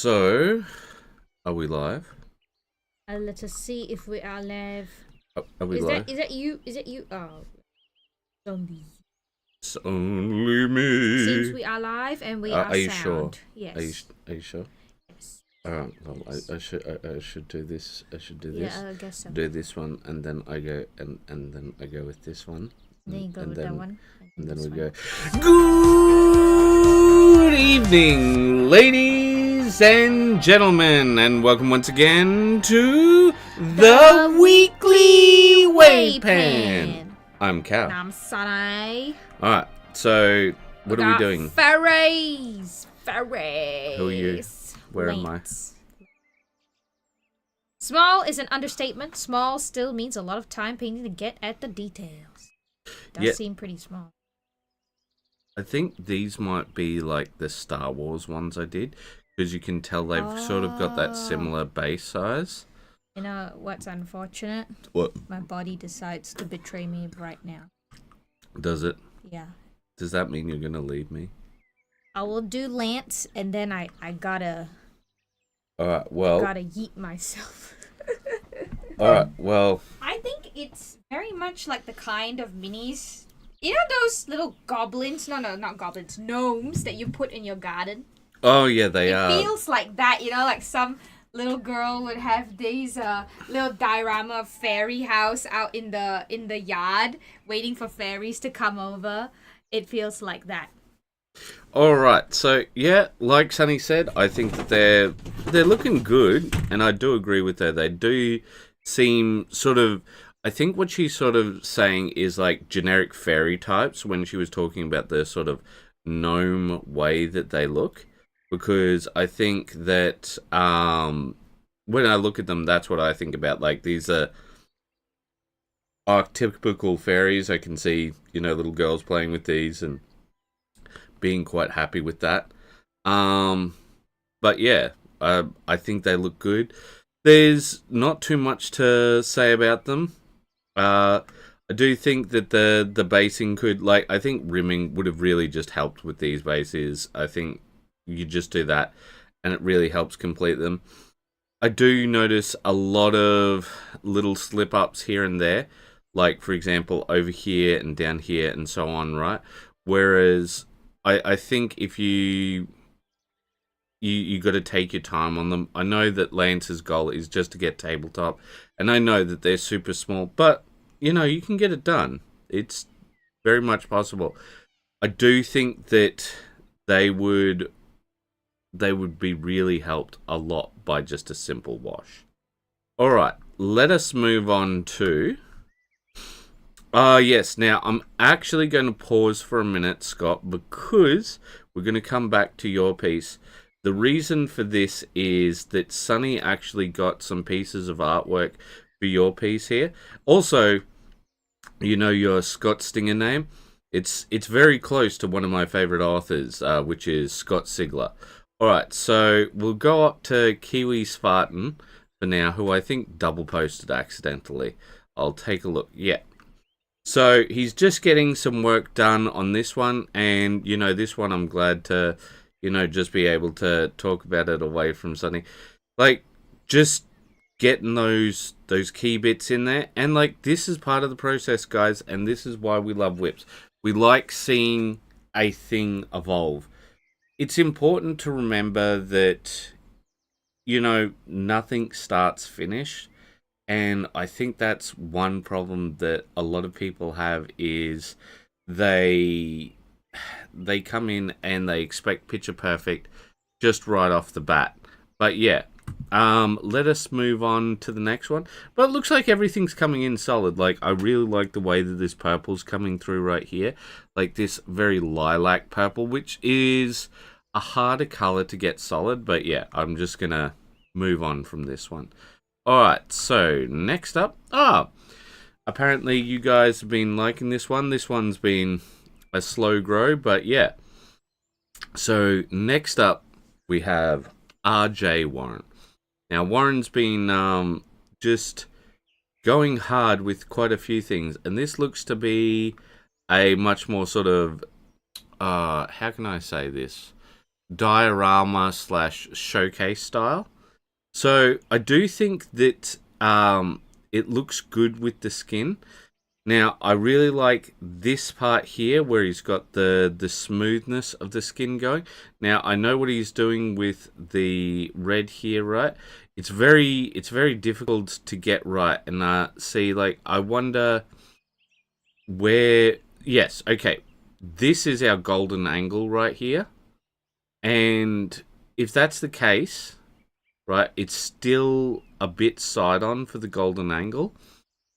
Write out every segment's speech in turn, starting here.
So, are we live? Let us see if we are live. Are we live? Is that you? Is it you? Oh, zombies. It's only me. Seems we are live and we are you sound. sure? Yes. Are you sure? Yes. Alright, well, yes. I should do this. I should do this. Yeah, I guess so. Do this one, and then I go, and then I go with this one. Then you go with that one. And then we go. Good evening, ladies and gentlemen, and welcome once again to the Weekly WAYPN. I'm Karl. And I'm Sunny. Alright, so what are we doing? Fairies. Who are you? Where am I? Small is an understatement. Small still means a lot of time painting to get at the details. Does seem pretty small. I think these might be like the Star Wars ones I did, because you can tell they've sort of got that similar base size. You know what's unfortunate? What? My body decides to betray me right now. Does it? Yeah. Does that mean you're going to leave me? I will do Lance, and then I gotta... Alright, well... I gotta yeet myself. Alright, well... I think it's very much like the kind of minis... You know those little goblins? No, not goblins. Gnomes that you put in your garden? Oh, yeah, they are. It feels like that, you know, like some little girl would have these little diorama of fairy house out in the yard, waiting for fairies to come over. It feels like that. Alright, so, yeah, like Sunny said, I think that they're looking good, and I do agree with her. They do seem sort of... I think what she's sort of saying is like generic fairy types when she was talking about the sort of gnome way that they look. Because I think that when I look at them, that's what I think about. Like, these are archetypical fairies. I can see, you know, little girls playing with these and being quite happy with that. But yeah, I think they look good. There's not too much to say about them. I do think that the basing could, like, I think rimming would have really just helped with these bases. I think you just do that and it really helps complete them. I do notice a lot of little slip ups here and there, like for example over here and down here and so on, right? Whereas I think if you got to take your time on them. I know that Lance's goal is just to get tabletop, and I know that they're super small, but, you know, you can get it done. It's very much possible. I do think that they would be really helped a lot by just a simple wash. Alright, let us move on to... yes, now I'm actually going to pause for a minute, Scott, because we're going to come back to your piece. The reason for this is that Sunny actually got some pieces of artwork for your piece here. Also, you know your Scott Stinger name? It's very close to one of my favorite authors, which is Scott Sigler. Alright, so we'll go up to Kiwi Spartan for now, who I think double posted accidentally. I'll take a look. Yeah. So he's just getting some work done on this one, and, you know, this one I'm glad to... you know, just be able to talk about it away from Sunny. Like, just getting those key bits in there. And, like, this is part of the process, guys. And this is why we love whips. We like seeing a thing evolve. It's important to remember that, you know, nothing starts finished. And I think that's one problem that a lot of people have is they come in and they expect picture perfect just right off the bat. But yeah, let us move on to the next one. But it looks like everything's coming in solid. Like, I really like the way that this purple's coming through right here. Like this very lilac purple, which is a harder color to get solid. But yeah, I'm just gonna move on from this one. Alright, so next up. Apparently you guys have been liking this one. This one's been a slow grow, but yeah. So next up we have RJ Warren. Now Warren's been just going hard with quite a few things, and this looks to be a much more sort of how can I say this? diorama / showcase style. So I do think that it looks good with the skin. Now, I really like this part here where he's got the smoothness of the skin going. Now, I know what he's doing with the red here, right? It's very difficult to get right. And see, like, I wonder where... Yes, okay. This is our golden angle right here. And if that's the case, right, it's still a bit side-on for the golden angle.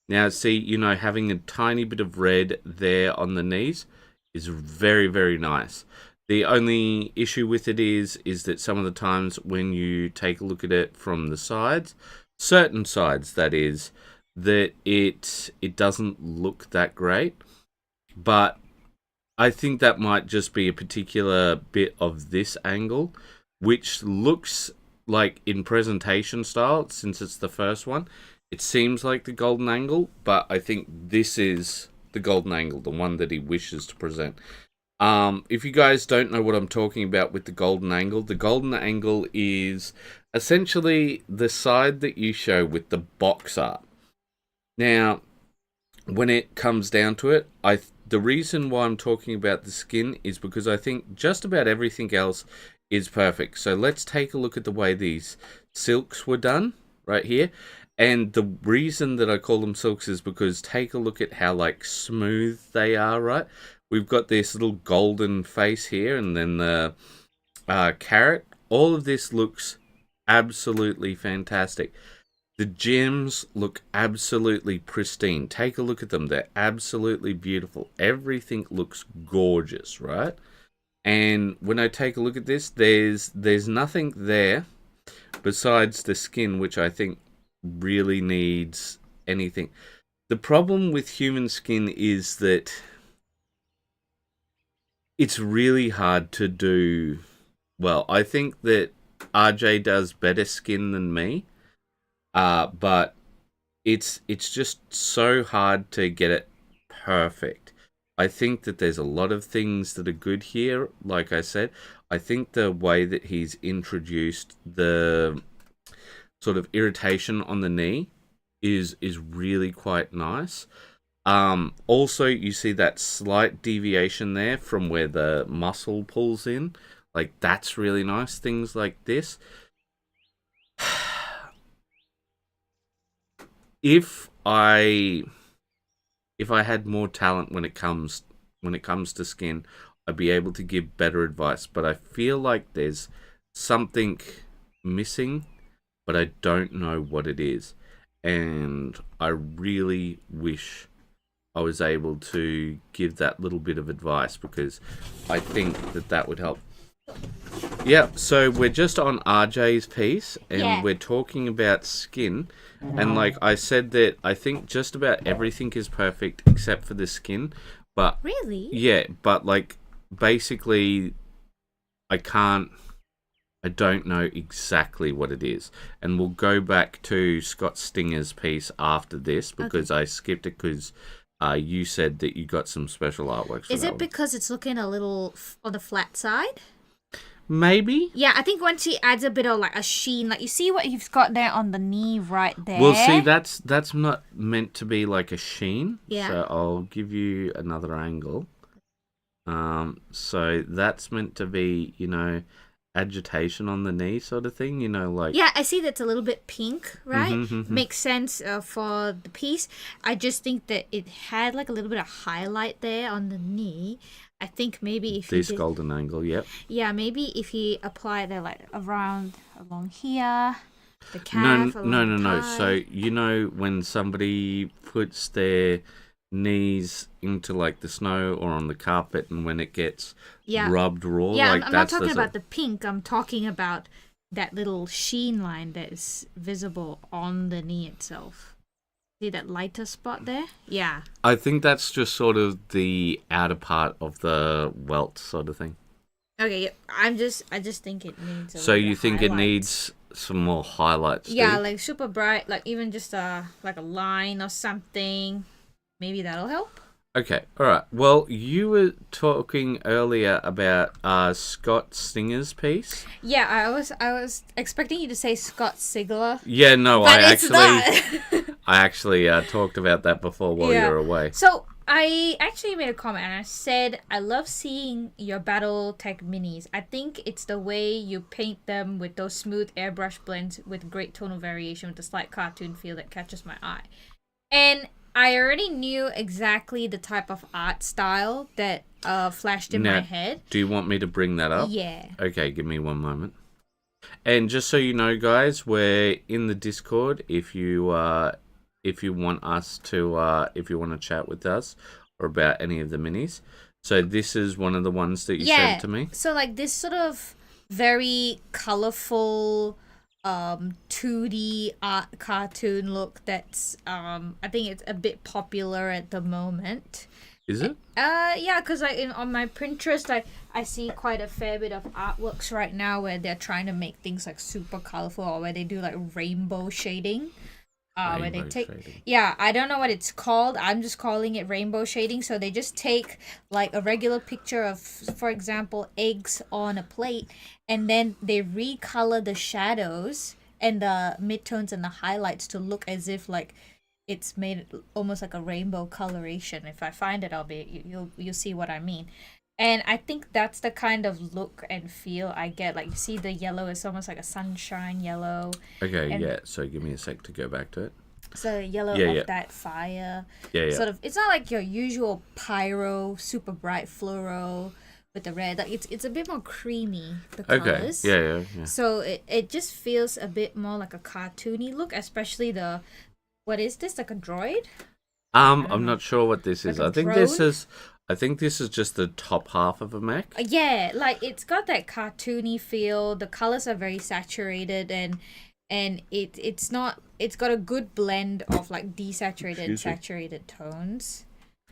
Now, see, you know, having a tiny bit of red there on the knees is very, very nice. The only issue with it is that some of the times when you take a look at it from the sides, certain sides, that is, that it doesn't look that great. But I think that might just be a particular bit of this angle, which looks like in presentation style, since it's the first one, it seems like the golden angle, but I think this is the golden angle, the one that he wishes to present. If you guys don't know what I'm talking about with the golden angle is essentially the side that you show with the box art. Now, when it comes down to it, the reason why I'm talking about the skin is because I think just about everything else is perfect. So let's take a look at the way these silks were done right here. And the reason that I call them silks is because take a look at how like smooth they are, right? We've got this little golden face here and then the carrot. All of this looks absolutely fantastic. The gems look absolutely pristine. Take a look at them. They're absolutely beautiful. Everything looks gorgeous, right? And when I take a look at this, there's nothing there besides the skin, which I think really needs anything. The problem with human skin is that it's really hard to do well. I think that RJ does better skin than me, but it's just so hard to get it perfect. I think that there's a lot of things that are good here. Like I said, I think the way that he's introduced the sort of irritation on the knee is really quite nice. Also, you see that slight deviation there from where the muscle pulls in. Like, that's really nice. Things like this. If I had more talent when it comes to skin, I'd be able to give better advice. But I feel like there's something missing, but I don't know what it is. And I really wish I was able to give that little bit of advice, because I think that would help. Yeah, so we're just on RJ's piece, and we're talking about skin. And like I said, that I think just about everything is perfect except for the skin. But really? Yeah, but like basically I don't know exactly what it is. And we'll go back to Scott Stinger's piece after this, because I skipped it because you said that you got some special artwork. Is it because it's looking a little on the flat side? Maybe. Yeah, I think once he adds a bit of like a sheen, like you see what he's got there on the knee right there. Well, see, that's not meant to be like a sheen. Yeah. So I'll give you another angle. So that's meant to be, you know, agitation on the knee sort of thing, you know, like... Yeah, I see that's a little bit pink, right? Makes sense for the piece. I just think that it had like a little bit of highlight there on the knee. I think maybe if this golden angle, yep. Yeah, maybe if he applied it like along here, the calf. No. So you know when somebody puts their knees into like the snow or on the carpet, and when it gets rubbed raw, like I'm not talking about the pink. I'm talking about that little sheen line that is visible on the knee itself. See that lighter spot there? Yeah. I think that's just sort of the outer part of the welt sort of thing. Okay, yeah. I just think it needs So you think it needs some more highlights? Yeah, like super bright, like even just like a line or something. Maybe that'll help. Okay, all right. Well, you were talking earlier about Scott Singer's piece. Yeah, I was expecting you to say Scott Sigler, Yeah, no, but it's not. I actually talked about that before while you Yeah. were away. So I actually made a comment and I said I love seeing your BattleTech minis. I think it's the way you paint them with those smooth airbrush blends with great tonal variation with a slight cartoon feel that catches my eye. And I already knew exactly the type of art style that flashed in my head. Do you want me to bring that up? Yeah. Okay, give me one moment. And just so you know, guys, we're in the Discord. If you want us to, if you want to chat with us or about any of the minis. So this is one of the ones that you sent to me. So like this sort of very colorful 2D art cartoon look that's I think it's a bit popular at the moment. Is it? Yeah, because on my Pinterest I see quite a fair bit of artworks right now where they're trying to make things like super colorful or where they do like rainbow shading. Where they take Shading. Yeah, I don't know what it's called. I'm just calling it rainbow shading. So they just take like a regular picture of, for example, eggs on a plate, and then they recolor the shadows and the midtones and the highlights to look as if like it's made almost like a rainbow coloration. If I find it, you'll see what I mean. And I think that's the kind of look and feel I get. Like, you see the yellow is almost like a sunshine yellow. Okay, and yeah. So give me a sec to go back to it. So yellow of that fire. Yeah, yeah. Sort of, it's not like your usual pyro, super bright fluoro with the red. Like it's a bit more creamy, the colors. Yeah. So it just feels a bit more like a cartoony look, especially what is this? Like a droid? I'm not sure what this is. Like a I think drone? this is just the top half of a mech. Yeah, like it's got that cartoony feel. The colors are very saturated and it's got a good blend of like desaturated and saturated tones.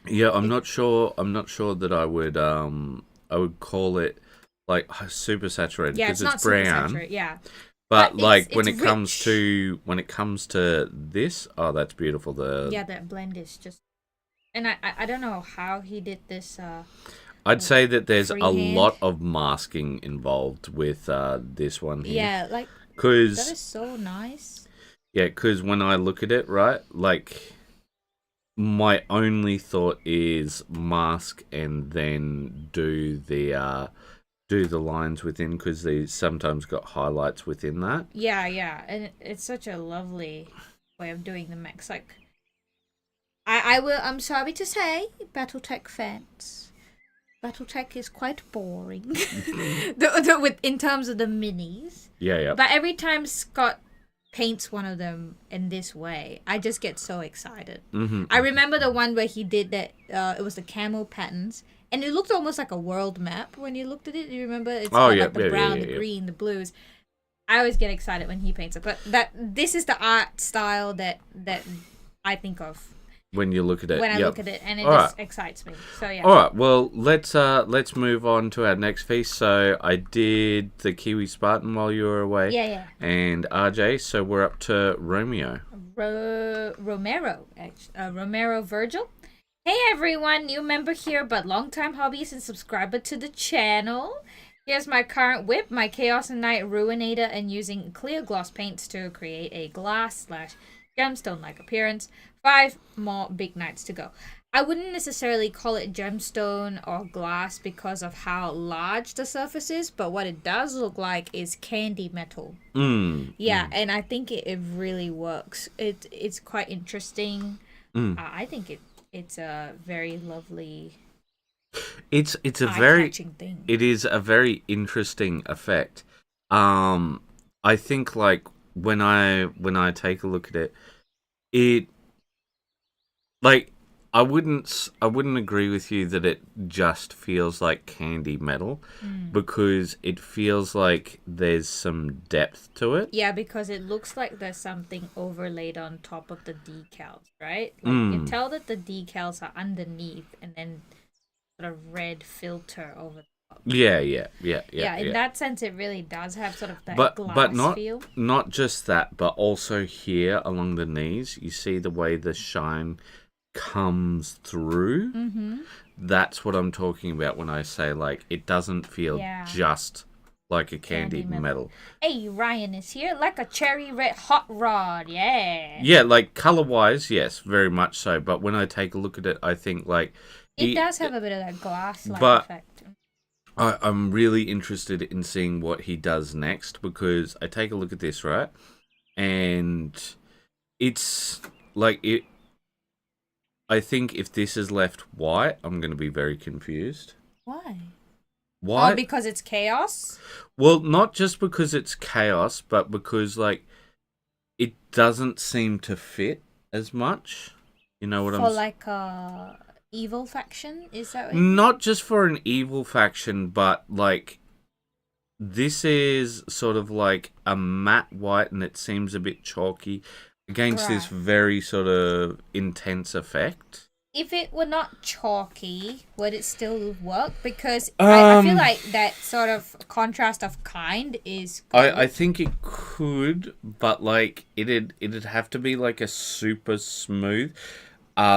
Yeah, I'm not sure that I would call it like super saturated because it's not it's brown. super saturated, yeah. But like it's when it rich. comes to this, oh, that's beautiful. That blend is just, and I don't know how he did this. I'd say that there's freehand. a lot of masking involved with this one here. Yeah, like because that is so nice. Yeah, because when I look at it, right, like my only thought is mask and then do the lines within because they sometimes got highlights within that. Yeah, and it's such a lovely way of doing the mix. Like, I'm sorry to say, BattleTech fans, BattleTech is quite boring. In terms of the minis. Yeah. But every time Scott paints one of them in this way, I just get so excited. Mm-hmm. I remember the one where he did that. It was the camo patterns. And it looked almost like a world map when you looked at it. You remember? It's got like the brown, the green, the blues. I always get excited when he paints it. But this is the art style that I think of when you look at it. When I look at it, and it excites me. So yeah. All right. Well, let's move on to our next piece. So I did the Kiwi Spartan while you were away. Yeah. And RJ. So we're up to Romeo. Romero Virgil. Hey everyone, new member here, but long-time hobbyist and subscriber to the channel. Here's my current whip, my Chaos and Night Ruinator, and using clear gloss paints to create a glass/gemstone-like appearance. 5 more big nights to go. I wouldn't necessarily call it gemstone or glass because of how large the surface is, but what it does look like is candy metal. And I think it really works. It's quite interesting. I think it's a very lovely. It's a very thing. It is a very interesting effect. I think like when I take a look at it, like I wouldn't agree with you that it just feels like candy metal because it feels like there's some depth to it. Yeah, because it looks like there's something overlaid on top of the decals, right? Like you can tell that the decals are underneath and then sort of red filter over the top. Yeah. In that sense, it really does have sort of that glass feel. Not just that, but also here along the knees, you see the way the shine comes through. Mm-hmm. That's what I'm talking about when I say, like, it doesn't feel just like a candy metal. Hey, Ryan is here, like a cherry red hot rod, yeah. Yeah, like, color-wise, yes, very much so. But when I take a look at it, I think, like... It does have a bit of that glass-like effect. I'm really interested in seeing what he does next, because I take a look at this, right? And it's, like, it... I think if this is left white, I'm going to be very confused. Why? Why? Oh, because it's chaos? Well, not just because it's chaos, but because, like, it doesn't seem to fit as much. You know what I'm saying? For, like, a evil faction? Is that what Not just for an evil faction, but, like, this is sort of like a matte white, and it seems a bit chalky against this very sort of intense effect. If it were not chalky, would it still work? Because I feel like that sort of contrast of kind is good. I think it could, but like it'd have to be like a super smooth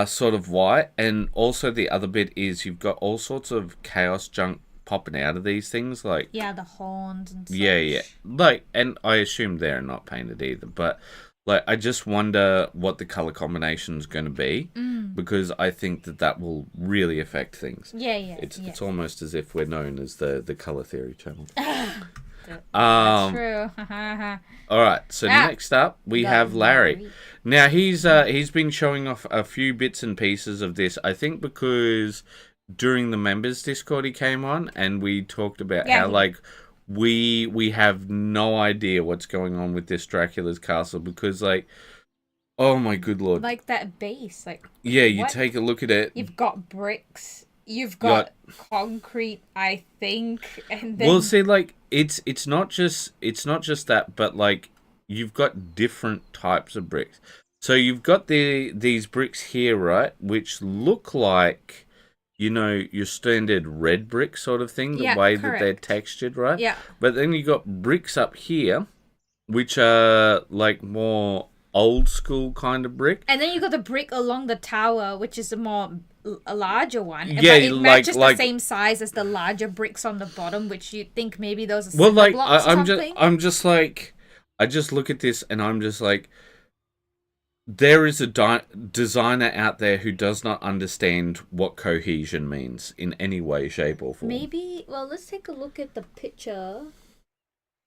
sort of white. And also the other bit is you've got all sorts of chaos junk popping out of these things, like the horns and such. Yeah. Like, and I assume they're not painted either, but like, I just wonder what the color combination is going to be, because I think that will really affect things. Yeah. It's almost as if we're known as the color theory channel. That's true. All right, so next up we have Larry. Now he's been showing off a few bits and pieces of this. I think because during the members Discord he came on and we talked about how like. We have no idea what's going on with this Dracula's castle, because, like, oh my good lord. Like that base, like... Yeah, you take a look at it. You've got bricks, you've got concrete, I think, and then... Well, see, like, it's not just that, but, like, you've got different types of bricks. So you've got these bricks here, right, which look like... You know, your standard red brick sort of thing, the way that they're textured, right? Yeah. But then you got bricks up here, which are like more old school kind of brick. And then you got the brick along the tower, which is a larger one. Yeah, but it matches the same size as the larger bricks on the bottom, which you think maybe those are cinder blocks or something. I'm just like, I just look at this and I'm just like, there is a designer out there who does not understand what cohesion means in any way, shape, or form. Maybe, well, let's take a look at the picture.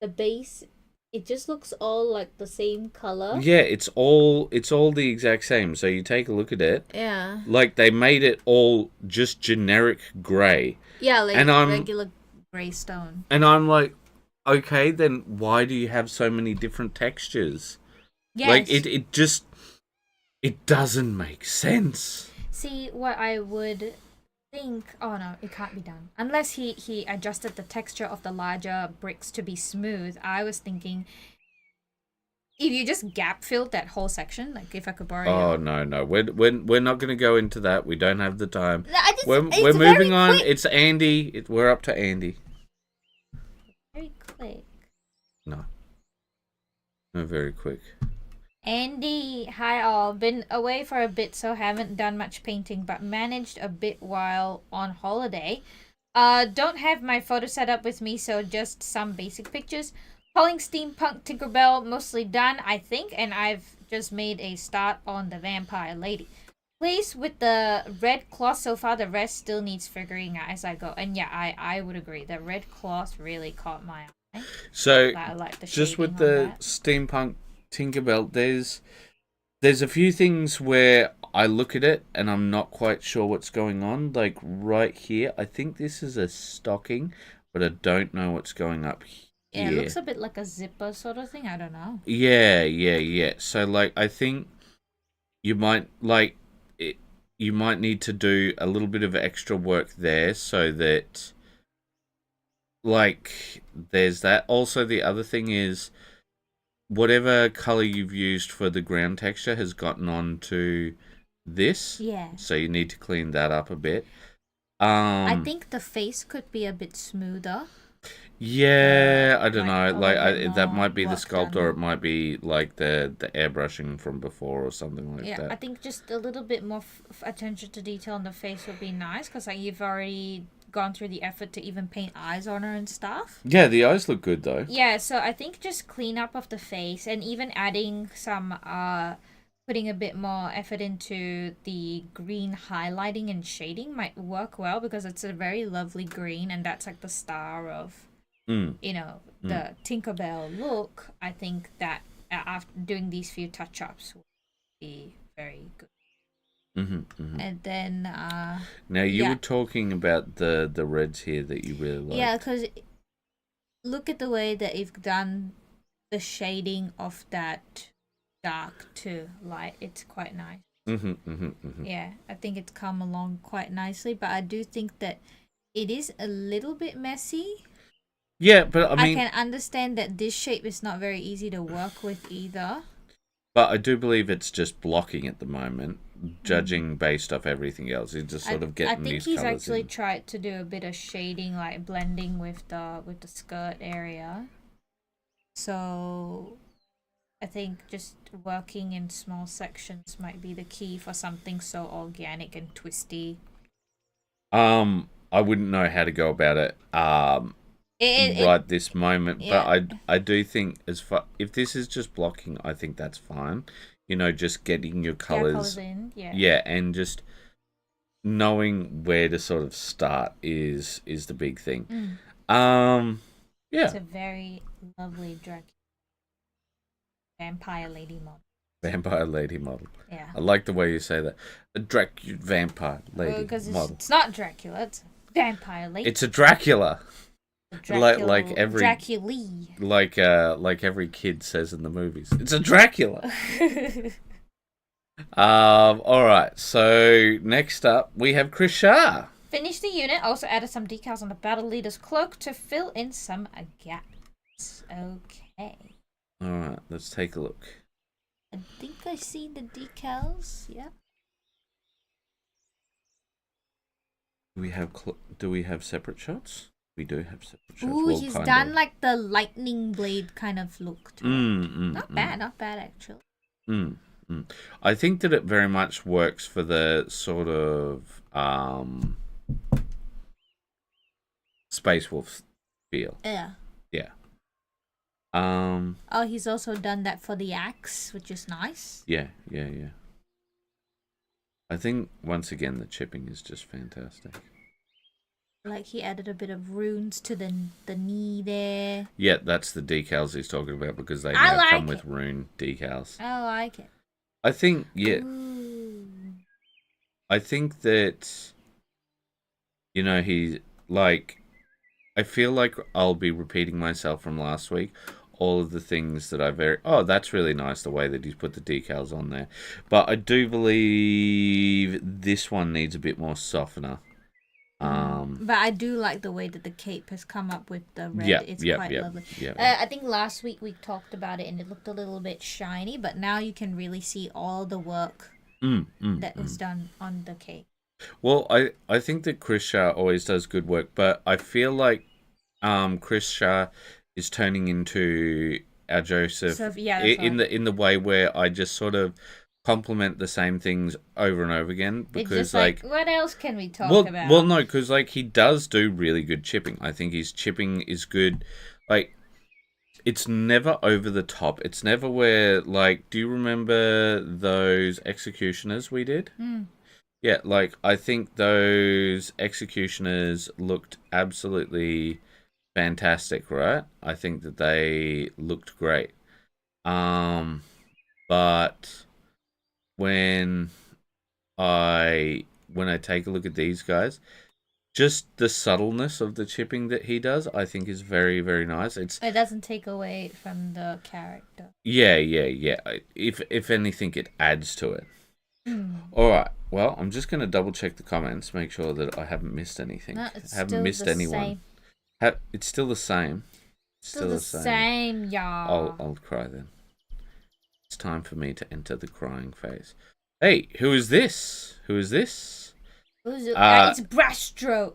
The base, it just looks all like the same color. Yeah, it's all the exact same. So you take a look at it. Yeah. Like, they made it all just generic grey. Yeah, like regular grey stone. And I'm like, okay, then why do you have so many different textures? Yes. Like, it just... It doesn't make sense. See, what I would think... Oh, no, it can't be done. Unless he adjusted the texture of the larger bricks to be smooth. I was thinking... If you just gap filled that whole section, like if I could borrow... Oh, no. We're not going to go into that. We don't have the time. We're moving on. Quick. It's Andy. We're up to Andy. Very quick. No, very quick. Andy, hi all. Been away for a bit, so haven't done much painting, but managed a bit while on holiday. Don't have my photo set up with me, so just some basic pictures. Calling Steampunk Tinkerbell mostly done, I think, and I've just made a start on the Vampire Lady. Pleased with the red cloth so far, the rest still needs figuring out as I go. And yeah, I would agree. The red cloth really caught my eye. So, I like the just with the Steampunk Tinkerbell, there's a few things where I look at it and I'm not quite sure what's going on. Like right here, I think this is a stocking, but I don't know what's going up here. Yeah, it looks a bit like a zipper sort of thing. I don't know. Yeah. So like, I think you might you might need to do a little bit of extra work there so that like there's that. Also, the other thing is, whatever color you've used for the ground texture has gotten onto this. Yeah. So you need to clean that up a bit. I think the face could be a bit smoother. Yeah, I don't Like know. a Like little bit that more might be the work done sculpt, or there. it might be like the airbrushing from before, or something like Yeah, I that. think just a little bit more attention to detail on the face would be nice because like you've already gone through the effort to even paint eyes on her and stuff. Yeah, the eyes look good though. Yeah, so I think just clean up of the face and even adding some putting a bit more effort into the green highlighting and shading might work well because it's a very lovely green and that's like the star of Mm, the Tinkerbell look. I think that after doing these few touch-ups will be very good. And then Now you yeah, were talking about the reds here that you really yeah, like. because look at the way that you've done the shading of that dark to light. It's quite nice. Yeah, I think it's come along quite nicely, but I do think that it is a little bit messy. Yeah, but I I mean, can understand that this shape is not very easy to work with either. but I do believe it's just blocking at the moment, judging based off everything else. It's just sort of I getting think these he's colors actually in. tried to do a bit of shading, like blending with the skirt area. So I think just working in small sections might be the key for something so organic and twisty. I wouldn't know how to go about it. It Right this moment, but yeah. I do think as far if this is just blocking, I think that's fine. You know, just getting your Yeah, colors colors, in. Yeah. yeah, and just knowing where to sort of start is the big thing. It's Yeah, a very lovely vampire lady model. vampire lady model. Yeah. I like the way you say that. A vampire lady Because model. it's not Dracula, it's vampire lady. It's a Dracula. Dracula, like every Dracula. like every kid says in the movies. It's a Dracula. All right. So next up, we have Chris Shah. Finish the unit. Also added some decals on the battle leader's cloak to fill in some gaps. Okay. All right. Let's take a look. I think I see the decals. Yeah. Do we have separate shots? We do have separate shots. Ooh, Well, he's kind done of. like the lightning blade kind of look to it. Not bad actually. I think that it very much works for the sort of Space Wolf feel. Yeah. Yeah. Oh, he's also done that for the axe, which is nice. Yeah. I think once again the chipping is just fantastic. Like he added a bit of runes to the knee there. Yeah, that's the decals he's talking about because they I now like come it. with rune decals. I like it. I think Ooh. I think that he's like I feel like I'll be repeating myself from last week. All of the things that that's really nice the way that he's put the decals on there. But I do believe this one needs a bit more softener. But I do like the way that the cape has come up with the red. It's quite lovely. I think last week we talked about it and it looked a little bit shiny, but now you can really see all the work that was done on the cape. Well, I think that Chris Shah always does good work, but I feel like Chris Shah is turning into our Joseph in the way where I just sort of compliment the same things over and over again because it's just like what else can we talk about? Well, no, because like he does do really good chipping. I think his chipping is good. Like it's never over the top. It's never where like. Do you remember those executioners we did? Yeah, like I think those executioners looked absolutely fantastic, right? I think that they looked great. But when I take a look at these guys, just the subtleness of the chipping that he does, I think is very, very nice. It doesn't take away from the character. Yeah. If anything, it adds to it. All right. Well, I'm just going to double check the comments, make sure that I haven't missed anything. No, it's haven't still missed the anyone. Same. It's still the same. Still the same, y'all. I'll cry then. It's time for me to enter the crying phase. Hey, who is this? Who's it? It's Brastro.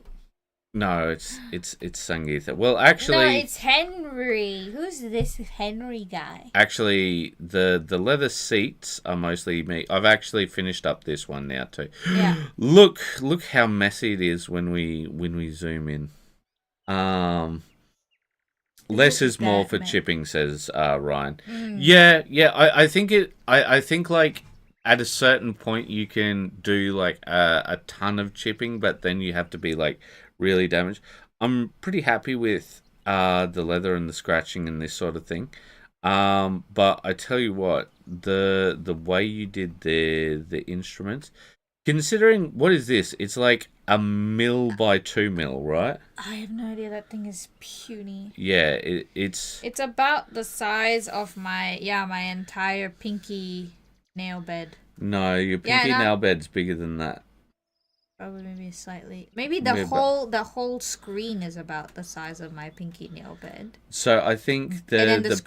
No, it's Sangeetha. Well, No, actually, it's Henry. Who's this Henry guy? the leather seats are mostly me. I've actually finished up this one now too. Yeah. Look how messy it is when we zoom in. Less is more for chipping, says Ryan. Yeah. I think I think like at a certain point you can do like a ton of chipping, but then you have to be like really damaged. I'm pretty happy with the leather and the scratching and this sort of thing. But I tell you what, the way you did the instruments, considering what is this? It's like a mil by 2 mil, right? I have no idea. That thing is puny. Yeah, it's about the size of my entire pinky nail bed. no, your pinky nail bed's bigger than that. Probably maybe slightly. Maybe the whole screen is about the size of my pinky nail bed. So I think the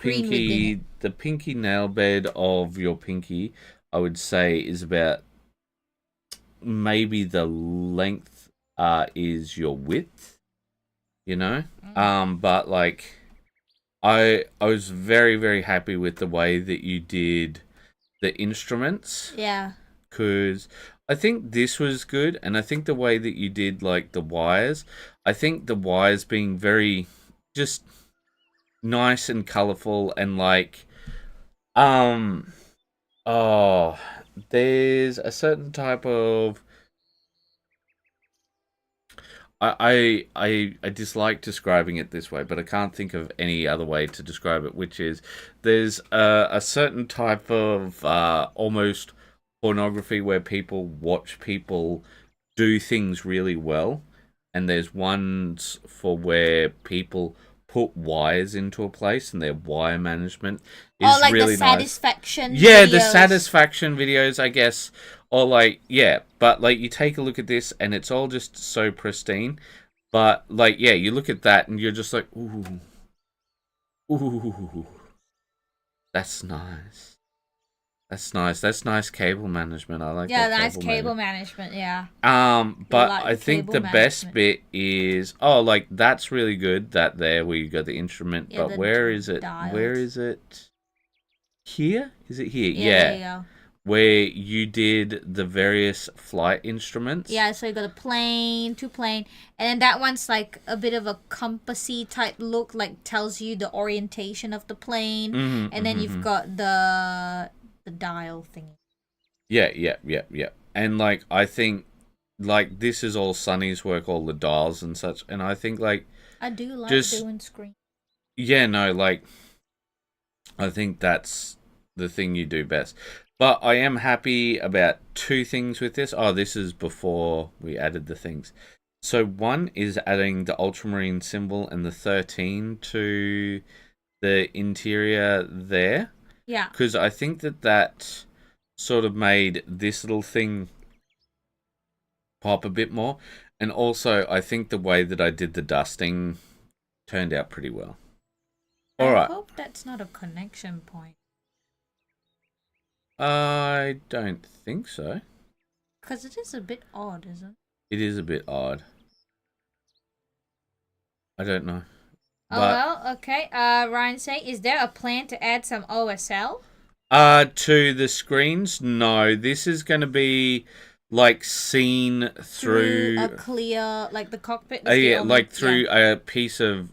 pinky nail bed of your pinky, I would say, is about maybe the length is your width, you know. But like I was very, very happy with the way that you did the instruments. Yeah. Because I think this was good, and I think the way that you did like the wires, I think the wires being very just nice and colorful and like there's a certain type of I dislike describing it this way, but I can't think of any other way to describe it, which is there's a certain type of almost pornography where people watch people do things really well, and there's ones for where people put wires into a place and their wire management is like really the satisfaction nice. Yeah, videos. the satisfaction videos, I guess. Or like, yeah, but like you take a look at this and it's all just so pristine. But like, yeah, you look at that and you're just like, ooh, that's nice. That's nice. That's nice cable management. I like that. Yeah, nice cable management. Yeah. But I think the best bit is like that's really good. That there where you got the instrument. Yeah, but where is it? Dialed. Where is it? Here? Is it here? Yeah. There you go. Where you did the various flight instruments. Yeah, so you got a plane, 2 plane, and then that one's like a bit of a compassy type look, like tells you the orientation of the plane, and then you've got the dial thingy. Yeah. And like I think like this is all Sunny's work, all the dials and such, and I think like I do like doing screen. Yeah, no, like I think that's the thing you do best. But I am happy about 2 things with this. This is before we added the things. So one is adding the ultramarine symbol and the 13 to the interior there. Yeah. Because I think that sort of made this little thing pop a bit more. And also, I think the way that I did the dusting turned out pretty well. All right. I hope that's not a connection point. I don't think so. Because it is a bit odd, isn't it? It is a bit odd. I don't know. Well, okay. Ryan saying, is there a plan to add some OSL? To the screens? No. This is going to be like seen through a clear, like the cockpit. Through a piece of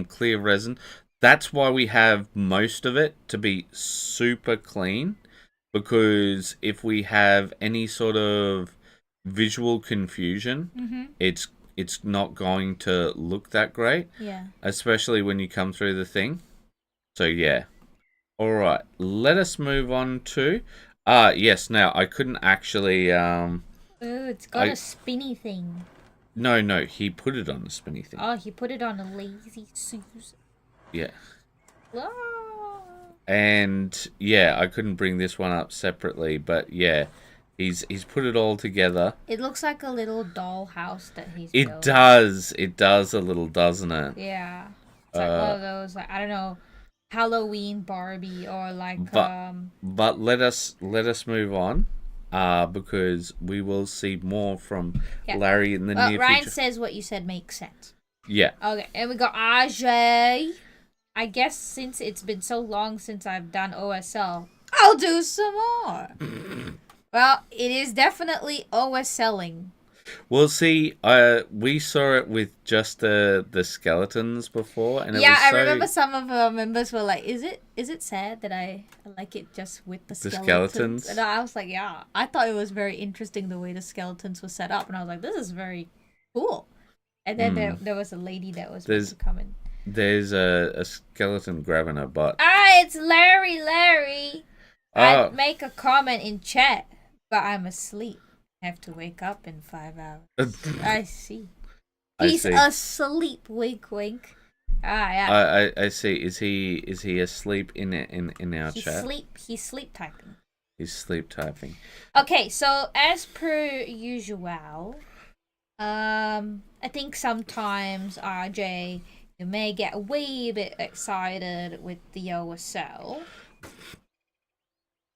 clear resin. That's why we have most of it to be super clean. Because if we have any sort of visual confusion, it's not going to look that great. Yeah. Especially when you come through the thing. So yeah. All right. Let us move on to. Yes. Now I couldn't actually. It's got a spinny thing. No. He put it on a spinny thing. Oh, he put it on a lazy Susan. Yeah. Oh. And yeah, I couldn't bring this one up separately, but yeah, he's put it all together. It looks like a little doll house that he's built. It does a little, doesn't it? Yeah. It's like one of those, like, I don't know, Halloween Barbie or like But let us move on. because we will see more from Yeah. Larry in the near Ryan future. says what you said makes sense. Yeah. Okay, and we got RJ. I guess since it's been so long since I've done OSL, I'll do some more. Well, it is definitely OSLing. We'll see. We saw it with just the skeletons before, and I remember some of our members were like, "Is it sad that I like it just with the skeletons?" And I was like, "Yeah." I thought it was very interesting the way the skeletons were set up, and I was like, "This is very cool." And then there was a lady that was meant to come in. There's a skeleton grabbing her butt. It's Larry. I'd make a comment in chat, but I'm asleep. I have to wake up in 5 hours. I see. He's asleep. Wink, wink. Yeah. I see. Is he asleep in our chat? He's sleep typing. He's sleep typing. Okay, so as per usual, I think sometimes RJ, you may get a wee bit excited with the OSL.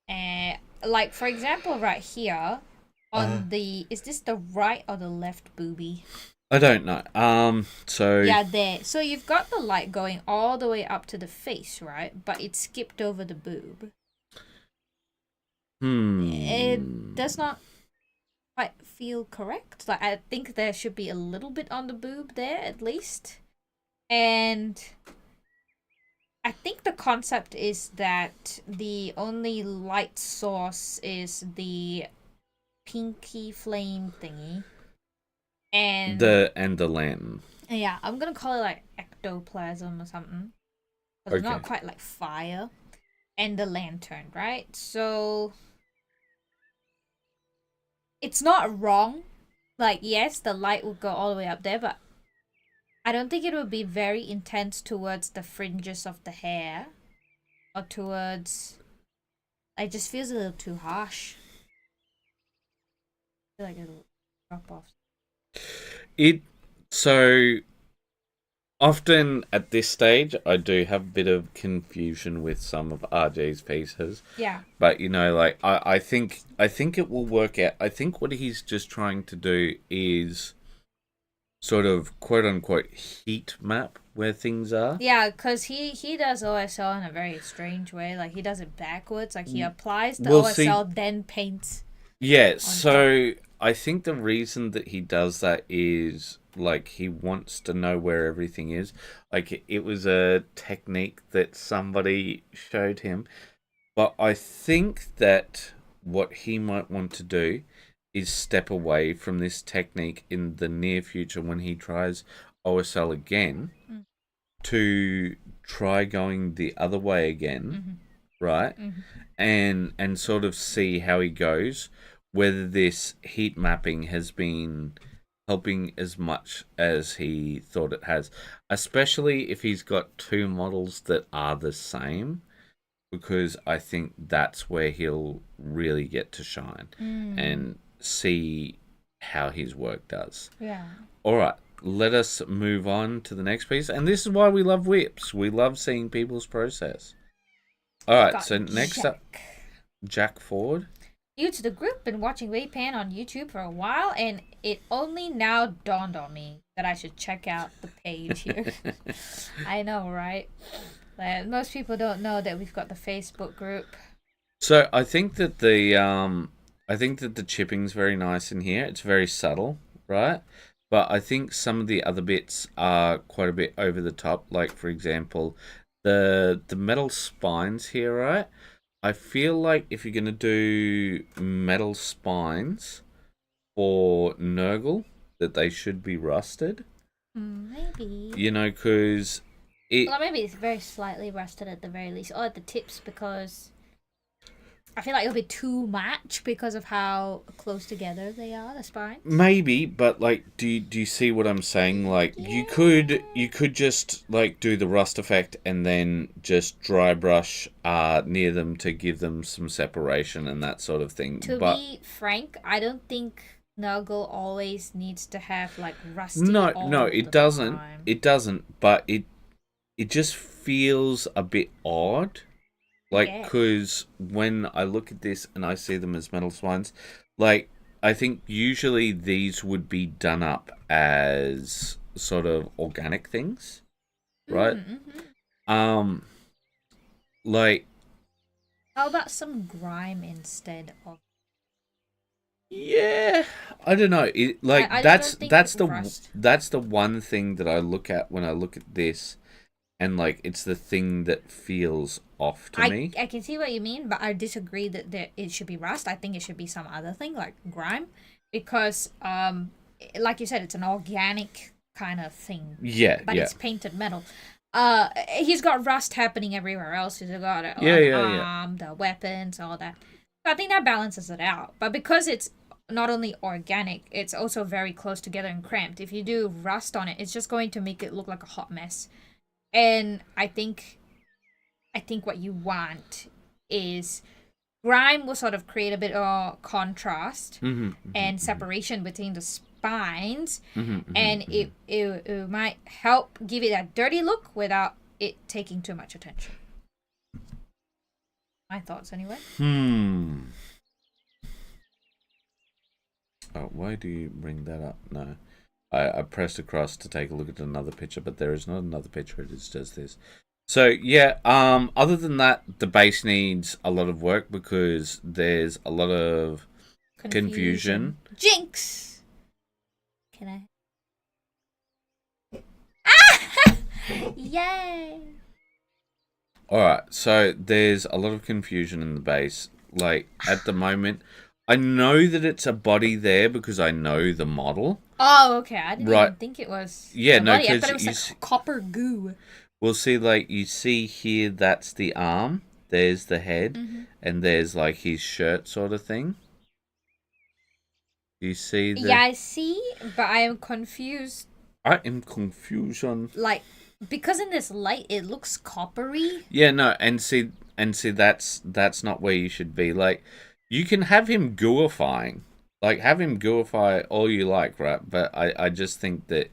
And like for example, right here on is this the right or the left boobie? I don't know. So yeah, there. So you've got the light going all the way up to the face, right? But it skipped over the boob. It does not quite feel correct. Like I think there should be a little bit on the boob there at least. And I think the concept is that the only light source is the pinky flame thingy. And the lantern. Yeah, I'm gonna call it like ectoplasm or something. But it's not quite like fire. And the lantern, right? So it's not wrong. Like, yes, the light will go all the way up there, but I don't think it would be very intense towards the fringes of the hair. Or towards... It just feels a little too harsh. I feel like it'll drop off. So often at this stage I do have a bit of confusion with some of RJ's pieces. Yeah. But like I think it will work out. I think what he's just trying to do is sort of quote unquote heat map where things are. Yeah, because he does OSL in a very strange way. Like he does it backwards. Like he applies the OSL then paints. Yeah, so I think the reason that he does that is like he wants to know where everything is. Like it was a technique that somebody showed him. But I think that what he might want to do is step away from this technique in the near future when he tries OSL again to try going the other way again, right? And sort of see how he goes, whether this heat mapping has been helping as much as he thought it has, especially if he's got two models that are the same, because I think that's where he'll really get to shine and see how his work does. Yeah. All right, let us move on to the next piece. And this is why we love whips. We love seeing people's process. All right, so next up, Jack Ford. New to the group, been watching WAYPN on YouTube for a while, and it only now dawned on me that I should check out the page here. I know, right? Most people don't know that we've got the Facebook group. So I think that the chipping's very nice in here. It's very subtle, right? But I think some of the other bits are quite a bit over the top. Like for example, the metal spines here, right? I feel like if you're going to do metal spines for Nurgle, that they should be rusted. Maybe. Because well, maybe it's very slightly rusted at the very least, or at the tips, because I feel like it'll be too much because of how close together they are, the spines. Maybe, but like, do you see what I'm saying? Like, you could just like do the rust effect and then just dry brush near them to give them some separation and that sort of thing. To be frank, I don't think Nurgle always needs to have like rusty. No, it doesn't. Time. It doesn't. But it just feels a bit odd. Like, guess. because when I look at this and I see them as metal spines, like, I think usually these would be done up as sort of organic things, right? Um, like, How about some grime instead of? yeah, I don't know. Like, I just don't think rust. that's the one thing that I look at when I look at this, and like, it's the thing that feels off to me. I can see what you mean, but I disagree that it should be rust. I think it should be some other thing like grime, because like you said, it's an organic kind of thing. Yeah, But yeah, it's painted metal. He's got rust happening everywhere else. He's got it yeah, on yeah, yeah. arm, the weapons, all that. So I think that balances it out. But because it's not only organic, it's also very close together and cramped. If you do rust on it, it's just going to make it look like a hot mess. And I think what you want is grime will sort of create a bit of contrast and separation between the spines, and it might help give it that dirty look without it taking too much attention. My thoughts, anyway. Oh, why do you bring that up? No. I pressed across to take a look at another picture, but there is not another picture, it is just this. So yeah, other than that, the base needs a lot of work because there's a lot of confusion. Jinx! Can I? Yay! Alright, so there's a lot of confusion in the base. Like, at the moment, I know that it's a body there because I know the model. Oh, okay. I didn't even think it was. Yeah, no, I thought it was because like copper goo. we'll see, like, you see here, that's the arm, there's the head, and there's, like, his shirt sort of thing. You see the... Yeah, I see, but I am confused. I am confusion. Like, because in this light, it looks coppery. Yeah, no, and see, that's not where you should be. Like, you can have him gooifying. Like, have him gooify all you like, right? But I just think that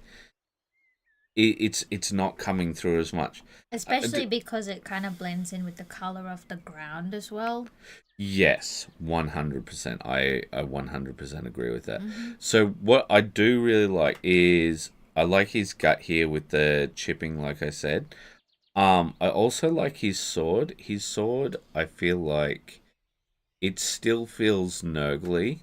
it's not coming through as much. Especially because it kind of blends in with the color of the ground as well. Yes, 100%. I 100% agree with that. So what I do really like is I like his gut here with the chipping, like I said. I also like his sword. His sword, I feel like it still feels nurgly,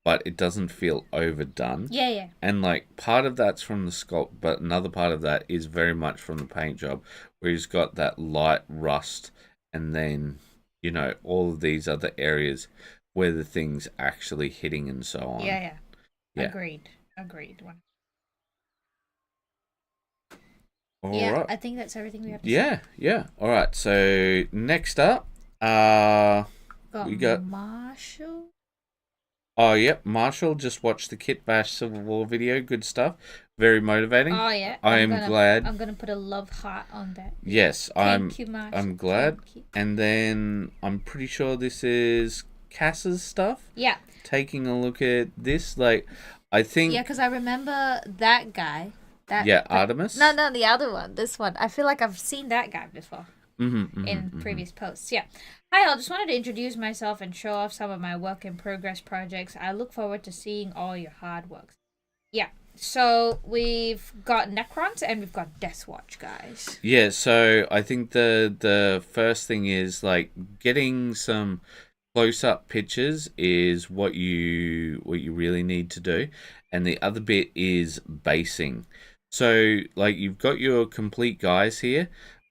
but it doesn't feel overdone. Yeah, yeah. And like part of that's from the sculpt, but another part of that is very much from the paint job, where he's got that light rust, and then, you know, all of these other areas where the thing's actually hitting and so on. Yeah. Yeah. Agreed. All yeah, right. I think that's everything we have to say. Yeah. All right. So next up, we got Marshall. Oh, yep. Marshall just watched the Kit Bash Civil War video. Good stuff. Very motivating. Oh, yeah. I'm glad. I'm going to put a love heart on that. Yes, Thank you, Marshall. I'm glad. And then I'm pretty sure this is Cass's stuff. Yeah. Taking a look at this, like, I think... Yeah, because I remember that guy. Artemis? No, the other one. This one. I feel like I've seen that guy before. In previous posts. Yeah. Hi all, just wanted to introduce myself and show off some of my work in progress projects. I look forward to seeing all your hard work. Yeah. So we've got Necrons and we've got Deathwatch, guys. Yeah, so I think the first thing is like getting some close up pictures is what you really need to do. And the other bit is basing. So like you've got your complete guys here,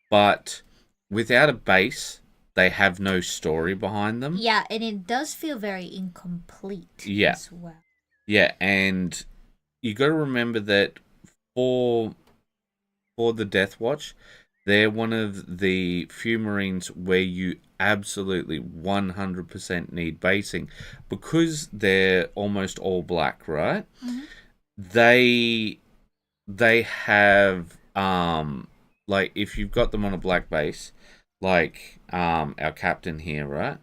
but without a base, they have no story behind them. Yeah, and it does feel very incomplete as well. Yeah, and you got to remember that for the Deathwatch, they're one of the few Marines where you absolutely 100% need basing because they're almost all black, right? They have like if you've got them on a black base, like our captain here, right?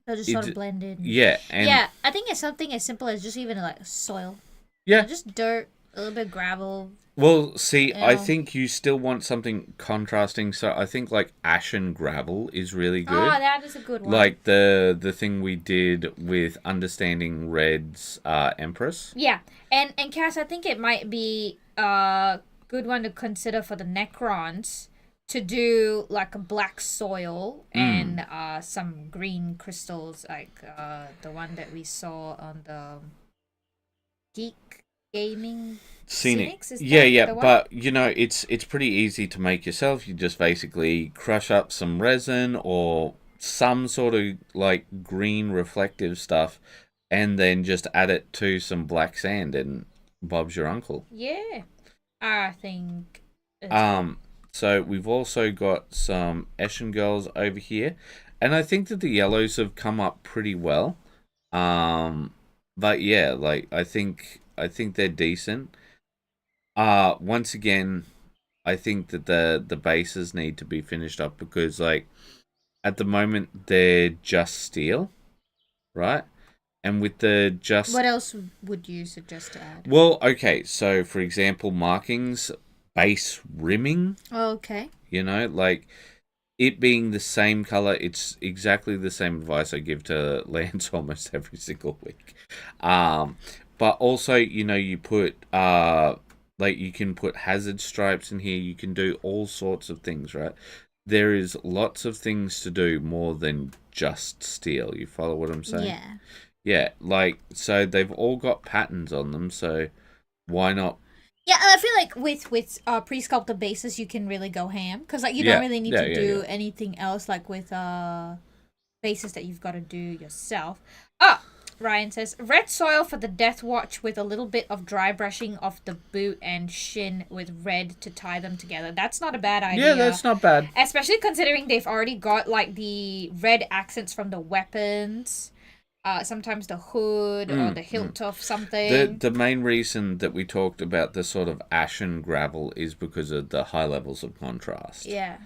They'll just sort of blend in. Yeah, and I think it's something as simple as just even like soil. Yeah, just dirt, A little bit gravel. Well, see, I Yeah. think you still want something contrasting, so I think like Ashen Gravel is really Oh, good. that is a good one. Like the thing we did with Understanding Red's Empress. Yeah, and Cass, I think it might be a good one to consider for the Necrons to do like a black soil and some green crystals, like the one that we saw on the Geek Gaming Scenic. Scenics. Is Yeah, that yeah, the one? but you know, it's pretty easy to make yourself. You just basically crush up some resin or some sort of like green reflective stuff and then just add it to some black sand and Bob's your uncle. Yeah, I think. So we've also got some Eshen girls over here, and I think that the yellows have come up pretty well. But yeah, like I think they're decent. Once again, I think that the bases need to be finished up because like at the moment they're just steel, right? And with the just What else would you suggest to add? well, okay, so for example, markings, base rimming, Okay. you know, like it being the same color, it's exactly the same advice I give to Lance almost every single week. But also, you know, you put like you can put hazard stripes in here, you can do all sorts of things, right? There is lots of things to do more than just steel. You follow what I'm saying? Yeah. Yeah, like so they've all got patterns on them, so why not? Yeah, and I feel like with pre-sculpted bases, you can really go ham because like you Yeah, don't really need to yeah, do yeah. anything else like with bases that you've got to do yourself. Ah, Ryan says red soil for the Death Watch with a little bit of dry brushing of the boot and shin with red to tie them together. That's not a bad idea. Yeah, that's not bad. Especially considering they've already got like the red accents from the weapons. Sometimes the hood or the hilt of something. The main reason that we talked about the sort of ashen gravel is because of the high levels of contrast. Yeah.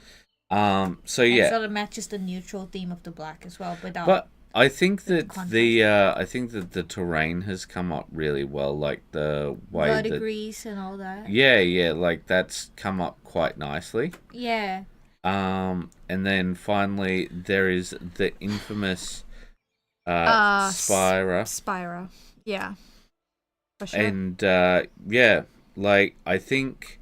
So And yeah, sort of matches the neutral theme of the black as well, without. but I think that contrast. I think that the terrain has come up really well, like the way that verdigris and all that. yeah, like that's come up quite nicely. Yeah. And then finally there is the infamous Spira. Spira. Yeah. For sure. And yeah, like I think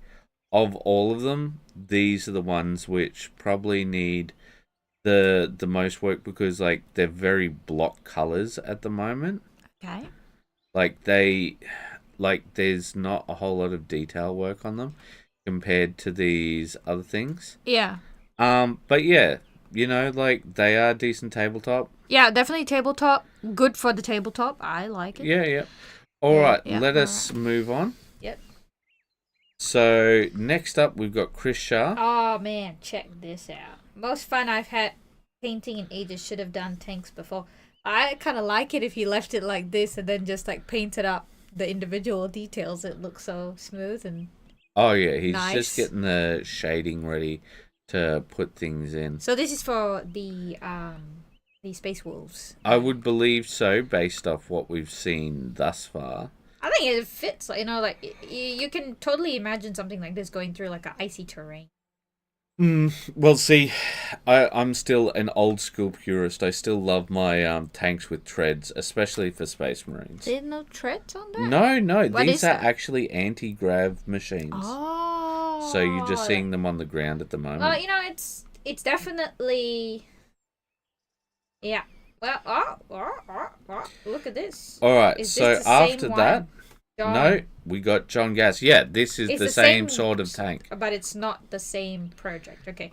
of all of them, these are the ones which probably need the most work because like they're very block colors at the moment. Okay. Like there's not a whole lot of detail work on them compared to these other things. Yeah. But yeah, you know, like they are decent tabletop. Yeah, definitely tabletop. Good for the tabletop. I like it. Yeah. All right, yeah, let us move on. Yep. So next up, we've got Chris Shah. Oh man, check this out. Most fun I've had painting in ages. Should have done tanks before. I kind of like it if you left it like this and then just like painted up the individual details. It looks so smooth and. Oh yeah, he's Nice. just getting the shading ready to put things in. So this is for the Space Wolves. I would believe so, based off what we've seen thus far. I think it fits. Like, you know, like you can totally imagine something like this going through like a icy terrain. Well, see, I'm still an old school purist. I still love my tanks with treads, especially for Space Marines. There's no treads on that. No, What these is are that? actually anti-grav machines. Oh. So you're just seeing them on the ground at the moment. Well, you know, it's definitely. Yeah. Well, look at this. All right, Is so this the same after one? that, John. no, we got John Gass. Yeah, this is It's the the same same sort of tank. But it's not the same project. Okay.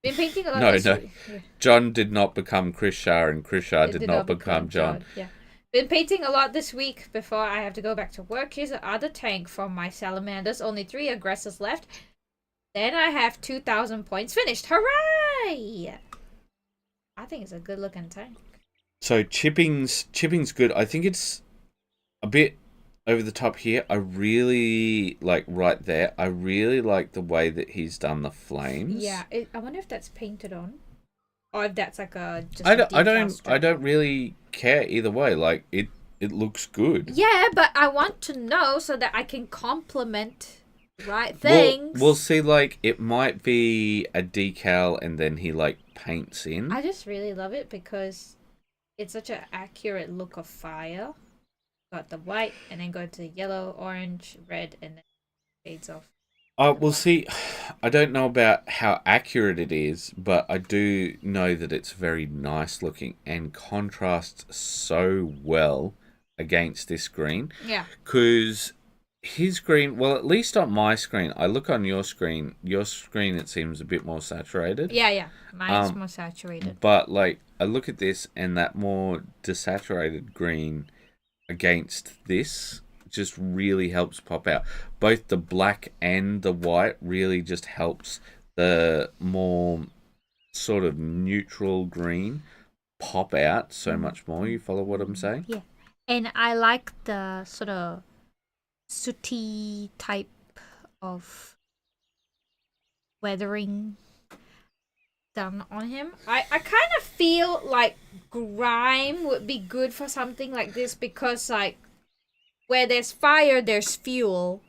Been painting a lot No, this no. week. Yeah. John did not become Chris Shah, and Chris Shah It did not become John. Yeah. Been painting a lot this week before I have to go back to work. Here's the other tank from my salamanders. Only 3 aggressors left. Then I have 2,000 points finished. Hooray! I think it's a good looking tank. So chipping's good. I think it's a bit over the top here. I really like right there. I really like the way that he's done the flames. Yeah, I wonder if that's painted on, or if that's like a just. I a decal don't strip. really care either way. Like It looks good. Yeah, but I want to know so that I can compliment the right things. We'll see, like, it might be a decal and then he, like, paints in. I just really love it because it's such an accurate look of fire. Got the white and then go to yellow, orange, red, and then fades off. We'll see. I don't know about how accurate it is, but I do know that it's very nice looking and contrasts so well against this green. Yeah. Because his green, well, at least on my screen, I look on your screen, it seems a bit more saturated. Yeah. Mine's more saturated. But, like, I look at this and that more desaturated green against this just really helps pop out. Both the black and the white really just helps the more sort of neutral green pop out so much more. You follow what I'm saying? Yeah. And I like the sort of sooty type of weathering done on him. I kind of feel like grime would be good for something like this because, like, where there's fire, there's fuel.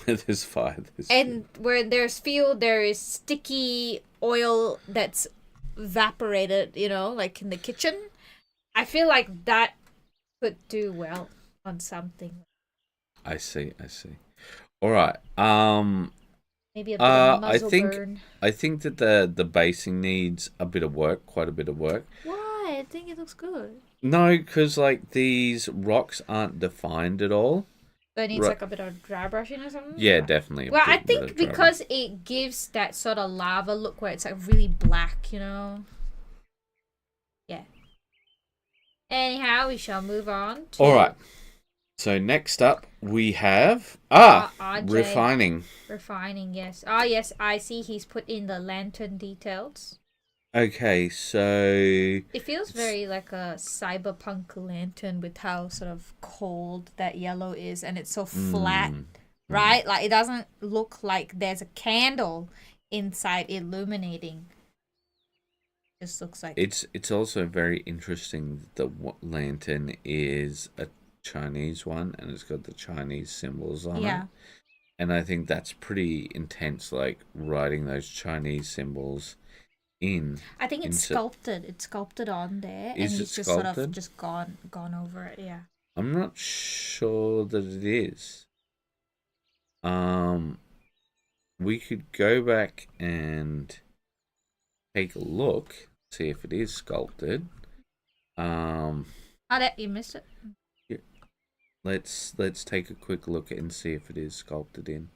Where there's fire, there's and where there's fuel, there is sticky oil that's evaporated, you know, like in the kitchen. I feel like that could do well on something. I see. All right. Maybe a bit of muzzle burn. I think that the basing needs a bit of work, quite a bit of work. Why? I think it looks good. No, because, like, these rocks aren't defined at all. So it needs like a bit of dry brushing or something? Yeah, definitely. Well, I think because it gives that sort of lava look where it's like really black, you know? Yeah. Anyhow, we shall move on to... All right. So next up we have refining. Refining, yes. Ah, yes, I see he's put in the lantern details. Okay, so it feels very like a cyberpunk lantern with how sort of cold that yellow is, and it's so flat, right? Like, it doesn't look like there's a candle inside illuminating. It just looks like it's also very interesting that the lantern is a Chinese one and it's got the Chinese symbols on it. And I think that's pretty intense, like writing those Chinese symbols in. I think it's sculpted. It's sculpted on there, and he's just sort of just gone over it. Yeah. I'm not sure that it is. We could go back and take a look, see if it is sculpted. Oh, that you missed it. Yeah. Let's take a quick look and see if it is sculpted in.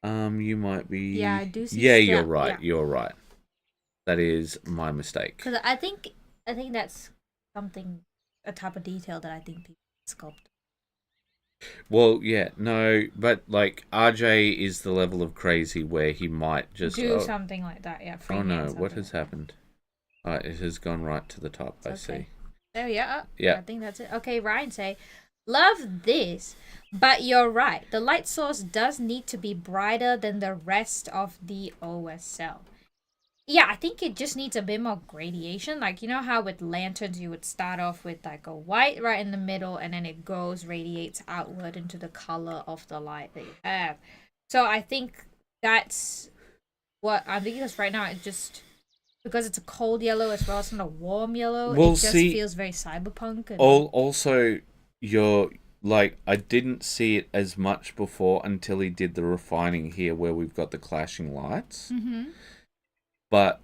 You might be. Yeah, I do see. Yeah, you're right. Yeah. You're right. That is my mistake. Because I think that's something, a type of detail that I think people sculpt. Well, yeah, no, but like RJ is the level of crazy where he might just do something like that. Yeah. Oh no! What has happened? It has gone right to the top. I see. There we are. Yeah. I think that's it. Okay, Ryan say, love this, but you're right. The light source does need to be brighter than the rest of the OSL. Yeah, I think it just needs a bit more gradation. Like, you know how with lanterns you would start off with like a white right in the middle and then it radiates outward into the color of the light that you have. So I think that's what I'm thinking, because right now it just, because it's a cold yellow as well as not a warm yellow, it just feels very cyberpunk. And... Also, you're like, I didn't see it as much before until he did the refining here where we've got the clashing lights. Mm-hmm. But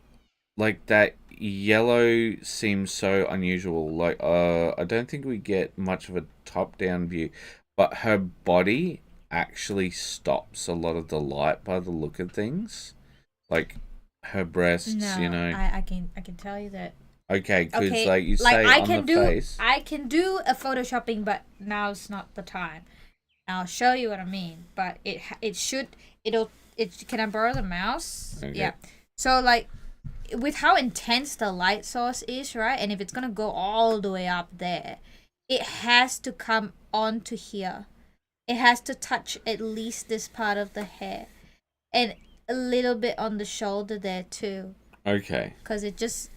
like that yellow seems so unusual. Like I don't think we get much of a top down view, but her body actually stops a lot of the light by the look of things. Like her breasts, you know. I can tell you that. Okay, because like you say on the face. I can do a photoshopping, but now's not the time. I'll show you what I mean. But can I borrow the mouse? Okay. Yeah. So, like, with how intense the light source is, right? And if it's going to go all the way up there, it has to come onto here. It has to touch at least this part of the hair. And a little bit on the shoulder there, too. Okay. Because it just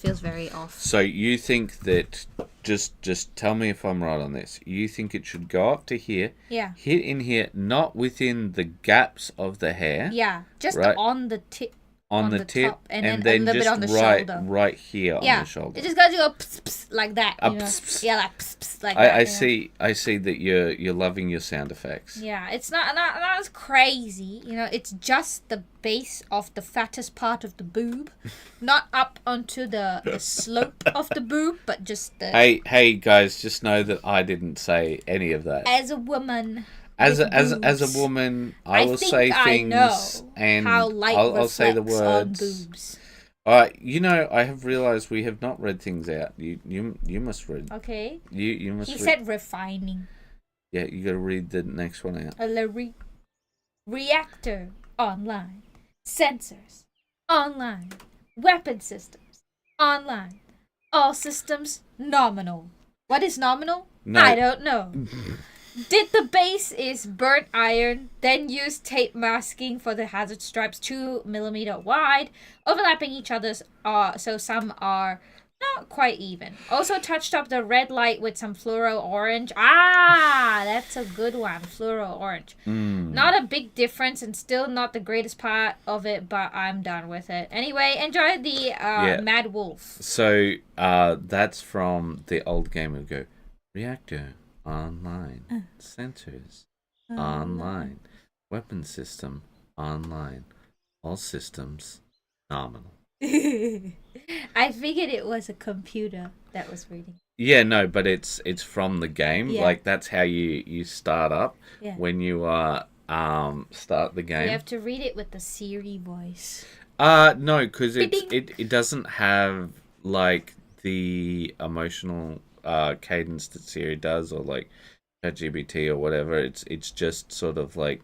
feels very off. So you think that just tell me if I'm right on this. You think it should go up to here, Yeah. hit in here, not within the gaps of the hair. Yeah. Just Right. on the tip. On the tip, top, and then a little just bit on the right, shoulder. right here on Yeah. the shoulder. It just gotta go pss, pss, like that. A You know? pss, pss. Yeah, like pss, pss, like that. I see that you're loving your sound effects. Yeah, it's not as crazy. It's just the base of the fattest part of the boob, not up onto the slope of the boob, but just the. Hey guys, just know that I didn't say any of that. As a woman. As a woman, I will say things, and how light I'll say the words. On boobs. All right, I have realized we have not read things out. You must read. Okay. You must. He said refining. Yeah, you got to read the next one out. A reactor online, sensors online, weapon systems online, all systems nominal. What is nominal? No. I don't know. Did the base is burnt iron, then use tape masking for the hazard stripes 2mm wide, overlapping each other's, so some are not quite even. Also touched up the red light with some fluoro orange. Ah, that's a good one, fluoro orange. Not a big difference and still not the greatest part of it, but I'm done with it. Anyway, enjoy the Mad Wolf. So that's from the old game of Go. Reactor. Online. Sensors. Online. Weapon system. Online. All systems. Nominal. I figured it was a computer that was reading. Yeah, no, but it's from the game. Yeah. Like that's how you start up when you start the game. You have to read it with the Siri voice. No, because it doesn't have like the emotional cadence that Siri does, or like ChatGPT or whatever. It's just sort of like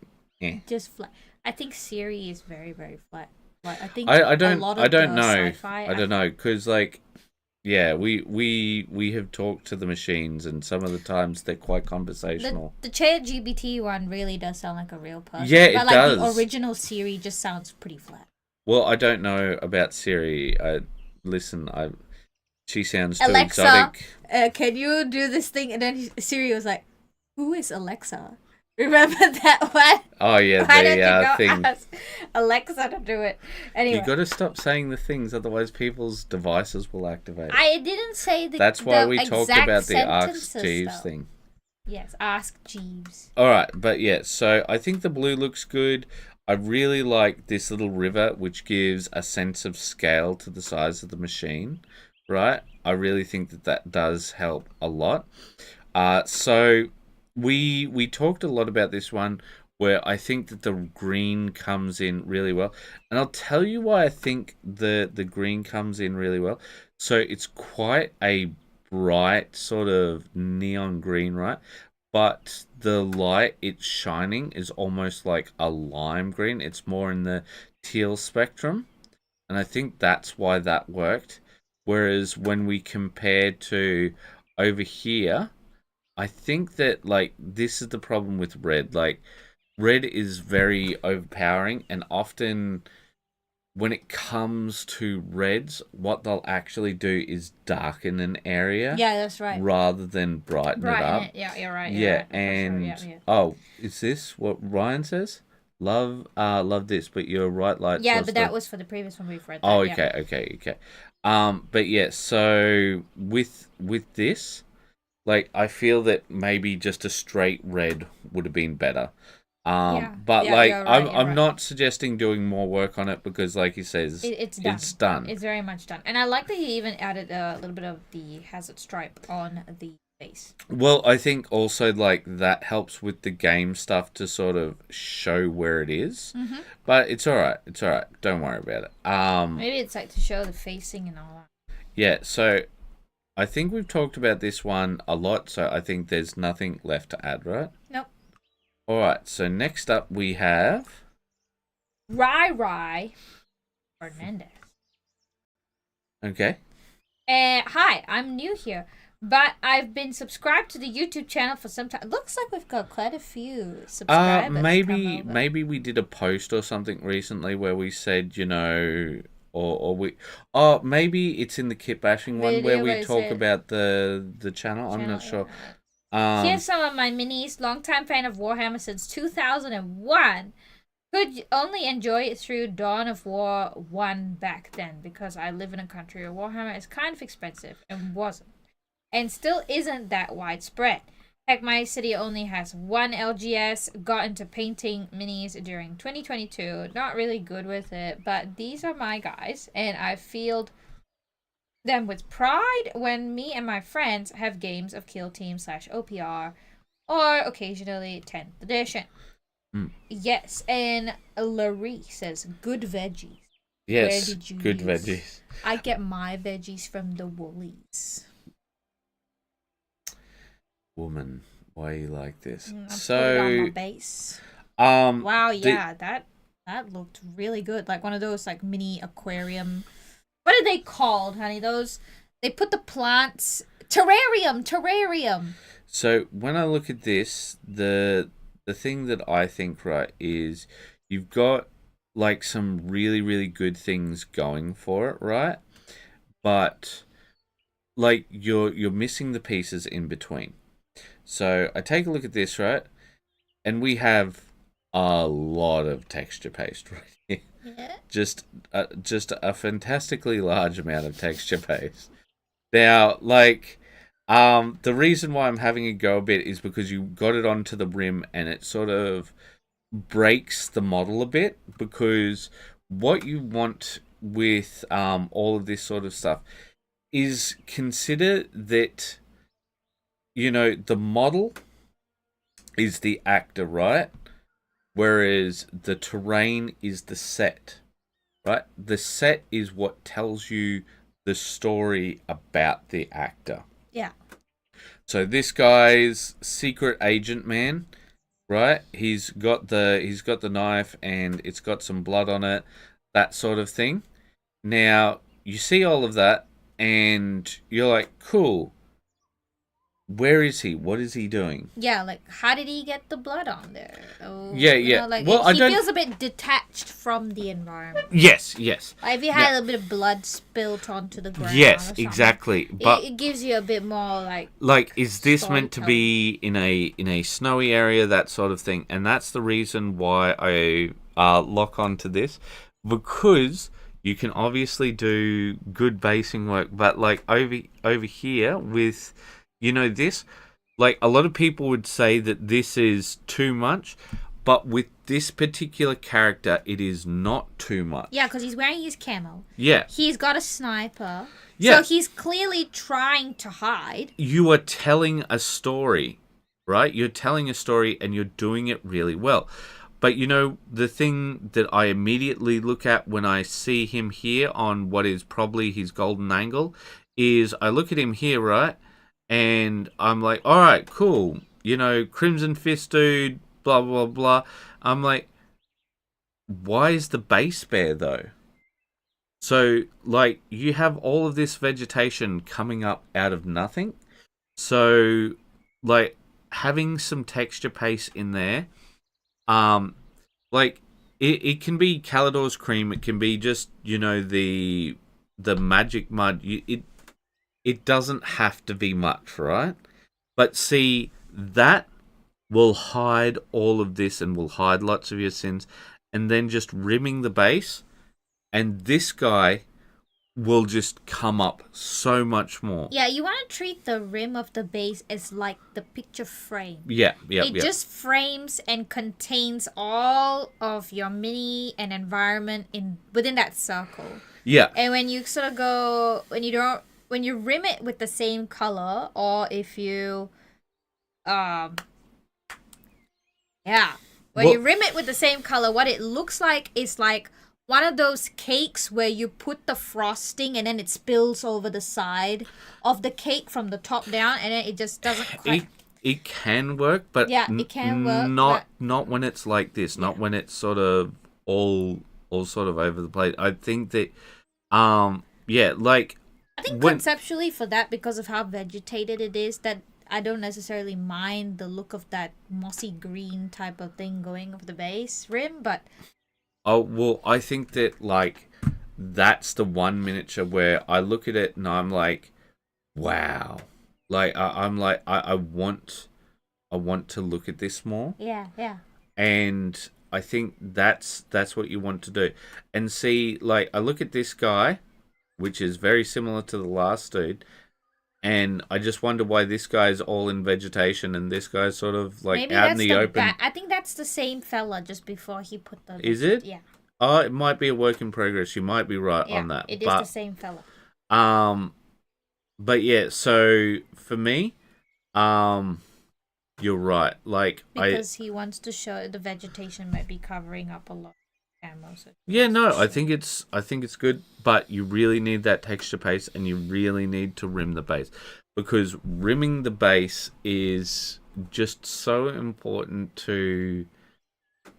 just flat. I think Siri is very, very flat. Like I think I don't a lot of I don't the know sci-fi, I don't know because like we have talked to the machines and some of the times they're quite conversational. The ChatGPT one really does sound like a real person. Yeah, but it like does. The original Siri just sounds pretty flat. Well, I don't know about Siri. She sounds too Alexa, exotic. Can you do this thing? And then Siri was like, "Who is Alexa?" Remember that one? Oh yeah, Why don't you go thing. ask Alexa to do it? Anyway, You got to stop saying the things, otherwise people's devices will activate. I didn't say the. That's why the we talked exact about the Ask sentences, Jeeves though. thing. Yes, Ask Jeeves. All right, but yeah, so I think the blue looks good. I really like this little river, which gives a sense of scale to the size of the machine, right? I really think that does help a lot. So we talked a lot about this one, where I think that the green comes in really well. And I'll tell you why I think the green comes in really well. So it's quite a bright sort of neon green, right? But the light it's shining is almost like a lime green. It's more in the teal spectrum. And I think that's why that worked. Whereas when we compare to over here, I think that like this is the problem with red. Like red is very overpowering, and often when it comes to reds, what they'll actually do is darken an area. Yeah, that's right. Rather than brighten it up. Yeah, you're right. Yeah, right, and sure. Yeah. oh, is this what Ryan says? Love this, but your right light. Yeah, but that was for the previous one we've read. Oh, okay. But yeah, so with this, like I feel that maybe just a straight red would have been better. But like you're right, I'm not suggesting doing more work on it because, like he says, it's done. It's done. It's very much done, and I like that he even added a little bit of the hazard stripe on the base. Well, I think also like that helps with the game stuff to sort of show where it is. Mm-hmm. But it's all right. It's all right. Don't worry about it. Maybe it's like to show the facing and all that. Yeah. So I think we've talked about this one a lot. So I think there's nothing left to add, right? Nope. All right. So next up we have Rai Fernandez. Okay. Hi, I'm new here, but I've been subscribed to the YouTube channel for some time. Looks like we've got quite a few subscribers. Maybe we did a post or something recently where we said, or we. Oh, maybe it's in the kit bashing one where Video we where it talk said about the channel. I'm not sure. Here's some of my minis. Longtime fan of Warhammer since 2001. Could only enjoy it through Dawn of War 1 back then because I live in a country where Warhammer is kind of expensive and wasn't. And still isn't that widespread. Heck, my city only has one LGS. Got into painting minis during 2022. Not really good with it, but these are my guys, and I field them with pride when me and my friends have games of Kill Team / OPR, or occasionally 10th edition. Yes, and Larry says, good veggies. Yes, where did you good use? veggies. I get my veggies from the Woolies. Woman, why are you like this? I So, put it on my base. Wow, yeah, that looked really good. Like one of those like mini aquarium. What are they called, honey? Those they put the plants terrarium. So when I look at this, the thing that I think, right, is you've got like some really, really good things going for it, right? But like you're missing the pieces in between. So I take a look at this, right? And we have a lot of texture paste right here. Yeah. Just a fantastically large amount of texture paste. Now, like, the reason why I'm having a go a bit is because you got it onto the rim and it sort of breaks the model a bit, because what you want with all of this sort of stuff is consider that, you know, the model is the actor, right? Whereas the terrain is the set, right? The set is what tells you the story about the actor. Yeah. So this guy's secret agent man, right? He's got the knife and it's got some blood on it, that sort of thing. Now, you see all of that and you're like, cool. Where is he? What is he doing? Yeah, like how did he get the blood on there? Oh, Yeah. You know, like Well, he feels a bit detached from the environment. Yes. Like if he had a little bit of blood spilt onto the ground. Yes, or something, exactly. But it gives you a bit more like is this meant to be in a snowy area, that sort of thing? And that's the reason why I lock onto this, because you can obviously do good basing work, but like over here with, you know, this, like a lot of people would say that this is too much, but with this particular character, it is not too much. Yeah, because he's wearing his camo. Yeah. He's got a sniper. Yeah. So he's clearly trying to hide. You are telling a story, right? You're telling a story and you're doing it really well. But, you know, the thing that I immediately look at when I see him here on what is probably his golden angle is I look at him here, right? And I'm like, all right, cool. You know, Crimson Fist dude, blah, blah, blah. I'm like, why is the base bare, though? So, like, you have all of this vegetation coming up out of nothing. So, like, having some texture paste in there, like, it can be Calidor's cream. It can be just, you know, the magic mud. It doesn't have to be much, right? But see, that will hide all of this and will hide lots of your sins. And then just rimming the base, and this guy will just come up so much more. Yeah, you want to treat the rim of the base as like the picture frame. Yeah. It just frames and contains all of your mini and environment within that circle. Yeah. And when you sort of go, when you rim it with the same color, or if you, when you rim it with the same color, what it looks like is like one of those cakes where you put the frosting and then it spills over the side of the cake from the top down, and then it just doesn't quite... It can work, but it can work. Not when it's like this. Not when it's sort of all sort of over the place. I think that, like... I think conceptually for that, because of how vegetated it is, that I don't necessarily mind the look of that mossy green type of thing going over the base rim, but... Oh, well, I think that, like, that's the one miniature where I look at it and I'm like, wow. Like I'm like I want to look at this more. Yeah, yeah. And I think that's what you want to do. And see, like, I look at this guy, which is very similar to the last dude, and I just wonder why this guy's all in vegetation and this guy's sort of like Maybe out in that's the open. I think that's the same fella just before he put the. Is it? Yeah. Oh, it might be a work in progress. You might be right Yeah, on that. it is the same fella. But yeah, so for me, you're right. Like because he wants to show the vegetation might be covering up a lot of camo. So yeah, no, I think it's good, but you really need that texture paste, and you really need to rim the base, because rimming the base is just so important to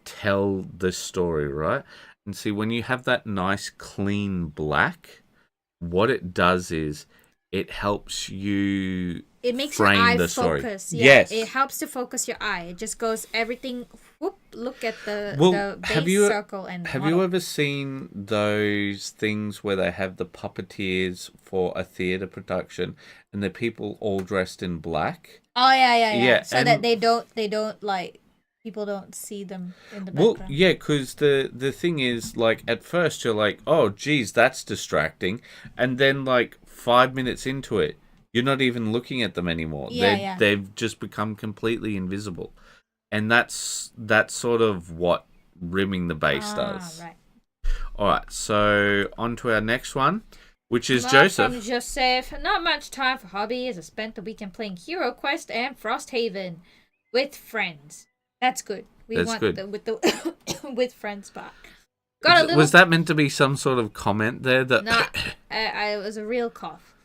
tell the story, right? And see, when you have that nice clean black, what it does is it helps you it makes frame your eye the story. focus. Yeah, yes, it helps to focus your eye. It just goes everything. Whoop! Look at the base circle and. Have you ever seen those things where they have the puppeteers for a theater production and the people all dressed in black? Oh yeah. So that they don't like. People don't see them in the background. Well, yeah, because the thing is, like, at first you're like, oh, geez, that's distracting. And then, like, 5 minutes into it, you're not even looking at them anymore. Yeah. They've just become completely invisible. And that's sort of what rimming the base does. Right. All right, so on to our next one, which is Joseph. From Joseph. Not much time for hobbies. I spent the weekend playing Hero Quest and Frosthaven with friends. That's good. That's want good. with friends back. Was that meant to be some sort of comment there? That no, it was a real cough.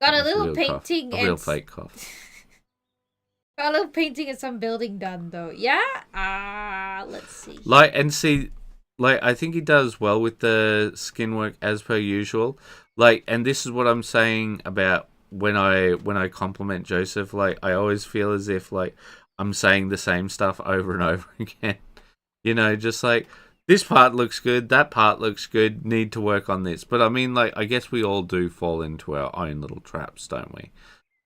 Got a little painting. A real fake cough. Got a little painting and some building done though. Yeah. Let's see. I think he does well with the skin work as per usual. Like, and this is what I'm saying about when I compliment Joseph. Like, I always feel as if like I'm saying the same stuff over and over again. You know, just like, this part looks good, that part looks good, need to work on this. But I mean, like, I guess we all do fall into our own little traps, don't we?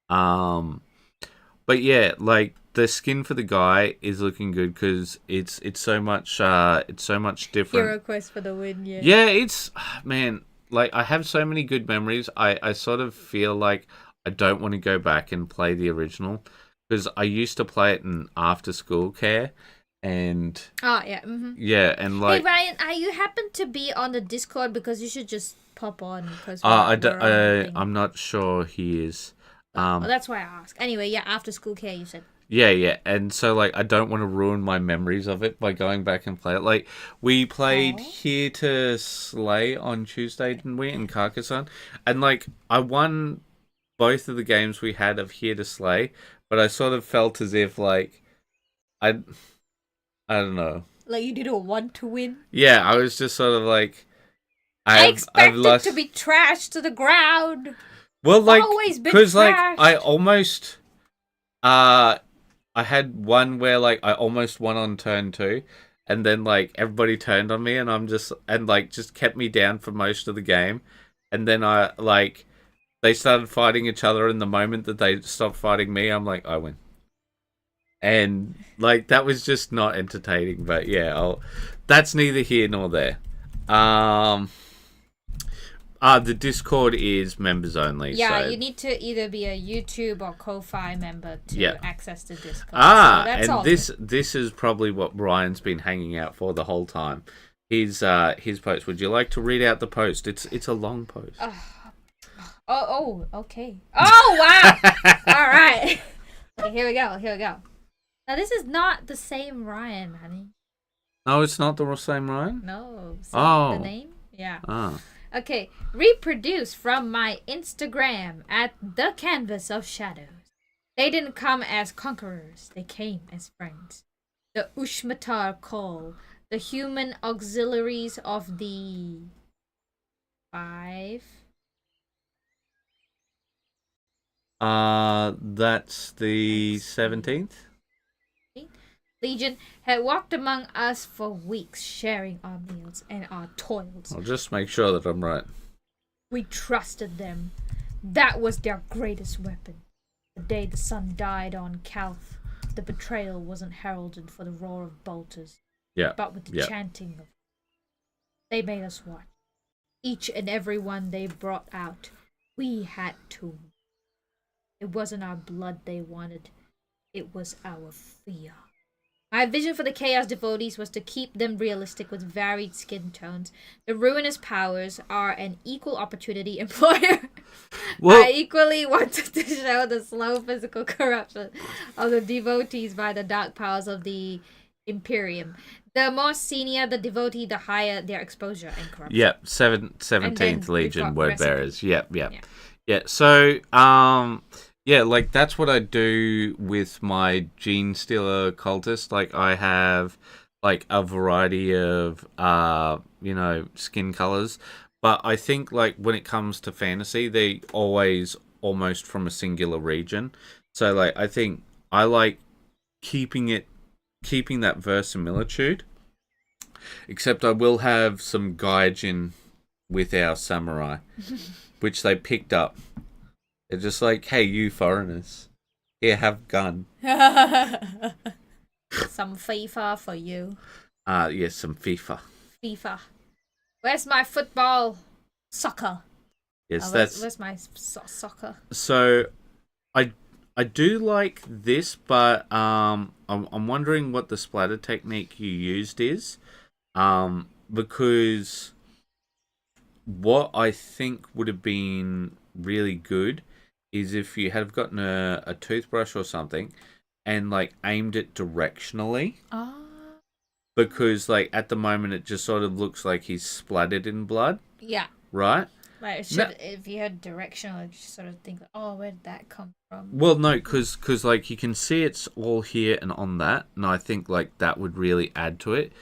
But yeah, like, the skin for the guy is looking good because it's so much different. Hero Quest for the win, yeah. Yeah, it's, man, like, I have so many good memories. I sort of feel like I don't want to go back and play the original, because I used to play it in after school care, and yeah, and like, hey Ryan, you happen to be on the Discord, because you should just pop on, because I'm not sure he is. Well, that's why I asked. Anyway, yeah, after school care, you said. Yeah, and so like I don't want to ruin my memories of it by going back and play it. Like, we played Here to Slay on Tuesday, didn't we, in Carcassonne, and like I won both of the games we had of Here to Slay. But I sort of felt as if, like, I don't know. Like, you didn't want to win? Yeah, I was just sort of like, I expected to be trashed to the ground. Well, like, because like, I almost, I had one where like I almost won on turn 2, and then like everybody turned on me, and just kept me down for most of the game, and then they started fighting each other, and the moment that they stopped fighting me, I'm like, I win. And, like, that was just not entertaining. But, yeah, that's neither here nor there. The Discord is members only. Yeah, so. You need to either be a YouTube or Ko-Fi member to access the Discord. And this is probably what Brian's been hanging out for the whole time. His post. Would you like to read out the post? It's a long post. Okay. Oh, wow. All right. Okay, here we go. Now, this is not the same Ryan, honey. No, it's not the same Ryan? No. The name? Yeah. Oh. Okay. Reproduce from my Instagram at The Canvas of Shadows. They didn't come as conquerors. They came as friends. The Ushmatar call. The human auxiliaries of the 5... That's the 17th. Legion had walked among us for weeks, sharing our meals and our toils. I'll just make sure that I'm right. We trusted them. That was their greatest weapon. The day the sun died on Calth, the betrayal wasn't heralded for the roar of bolters, but with the chanting of. They made us watch. Each and every one they brought out, we had to. It wasn't our blood they wanted. It was our fear. My vision for the Chaos Devotees was to keep them realistic with varied skin tones. The ruinous powers are an equal opportunity employer. Well, I equally wanted to show the slow physical corruption of the devotees by the dark powers of the Imperium. The more senior the devotee, the higher their exposure and corruption. Yep, 17th Legion word bearers. Yep. Yeah, so, like, that's what I do with my Gene Stealer cultist. Like, I have, like, a variety of, skin colors. But I think, like, when it comes to fantasy, they always almost from a singular region. So, like, I think I like keeping that verisimilitude. Except I will have some gaijin with our samurai, which they picked up. They're just like, hey, you foreigners, here, have gun. Some FIFA for you. Yes, some FIFA. FIFA. Where's my football? Soccer. Yes, where's my soccer? So, I do like this, but I'm wondering what the splatter technique you used is, because what I think would have been really good is if you had gotten a toothbrush or something and like aimed it directionally. Because like at the moment it just sort of looks like he's splattered in blood. Yeah. Right? Like if you had directional, you just sort of think, oh, where did that come from? Well, no, because like you can see it's all here and on that, and I think like that would really add to it.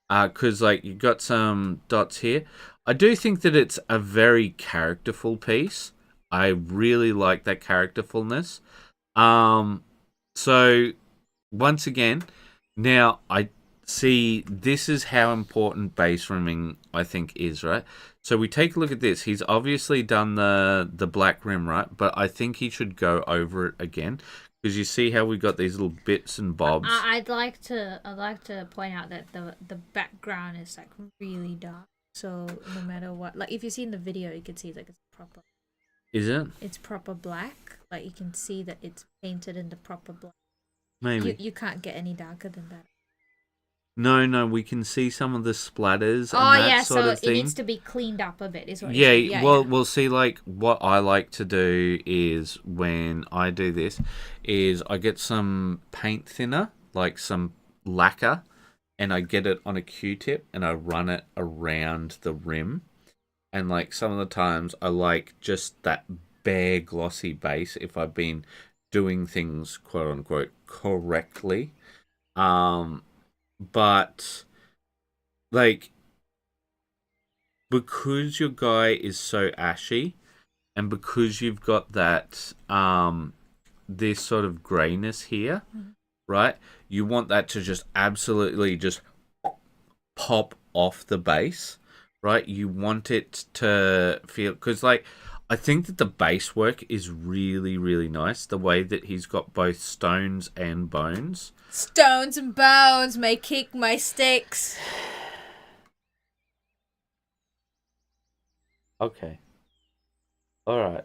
Because like you got some dots here. I do think that it's a very characterful piece. I really like that characterfulness. So once again, now I see this is how important base rimming I think is, right? So we take a look at this. He's obviously done the black rim, right? But I think he should go over it again. Because you see how we got these little bits and bobs. I'd like to point out that the background is like really dark. So no matter what, like if you see in the video, you can see like it's proper. Is it? It's proper black. Like you can see that it's painted in the proper black. Maybe you can't get any darker than that. No, we can see some of the splatters and that sort of thing. So it needs to be cleaned up a bit, is what you're saying. Yeah, we'll see, like, what I like to do is, when I do this, is I get some paint thinner, like some lacquer, and I get it on a Q-tip, and I run it around the rim. And, like, some of the times I like just that bare glossy base if I've been doing things, quote-unquote, correctly. But, like, because your guy is so ashy, and because you've got that, this sort of grayness here, right? You want that to just absolutely just pop off the base, right? You want it to feel, because, like, I think that the base work is really, really nice. The way that he's got both stones and bones. Stones and bones may kick my sticks. Okay. All right.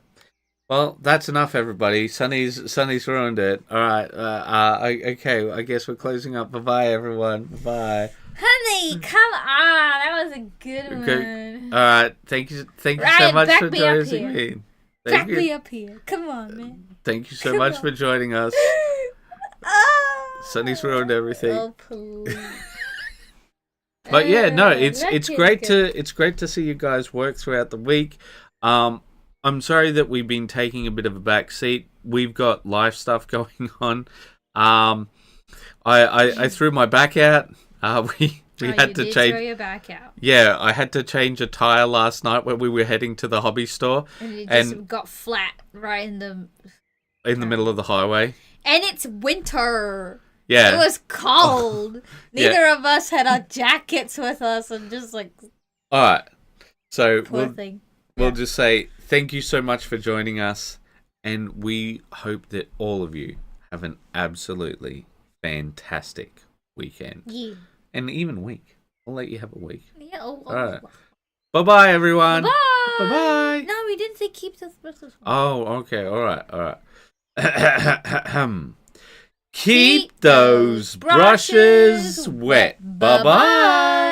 Well, that's enough, everybody. Sunny's ruined it. All right. Okay. I guess we're closing up. Bye-bye, everyone. Bye. Honey, come on. That was a good one. All right. Thank you so much for joining me. Back me up here. Come on, man. Thank you so much for joining us. Sunny's ruined everything. Oh, please. But yeah, no, it's great to see you guys work throughout the week. I'm sorry that we've been taking a bit of a back seat. We've got life stuff going on. I threw my back out. We had to change. Throw your back out. Yeah, I had to change a tire last night when we were heading to the hobby store, and it just got flat right in the middle of the highway. And it's winter. Yeah. It was cold. Yeah. Neither of us had our jackets with us, and just like All right. So poor thing. we'll just say thank you so much for joining us, and we hope that all of you have an absolutely fantastic weekend. Yeah. And even week. I'll let you have a week. Yeah. All right. Bye-bye, everyone. Bye. Bye-bye. No, we didn't say keep the. Oh, okay. All right. Keep those brushes wet. Bye-bye.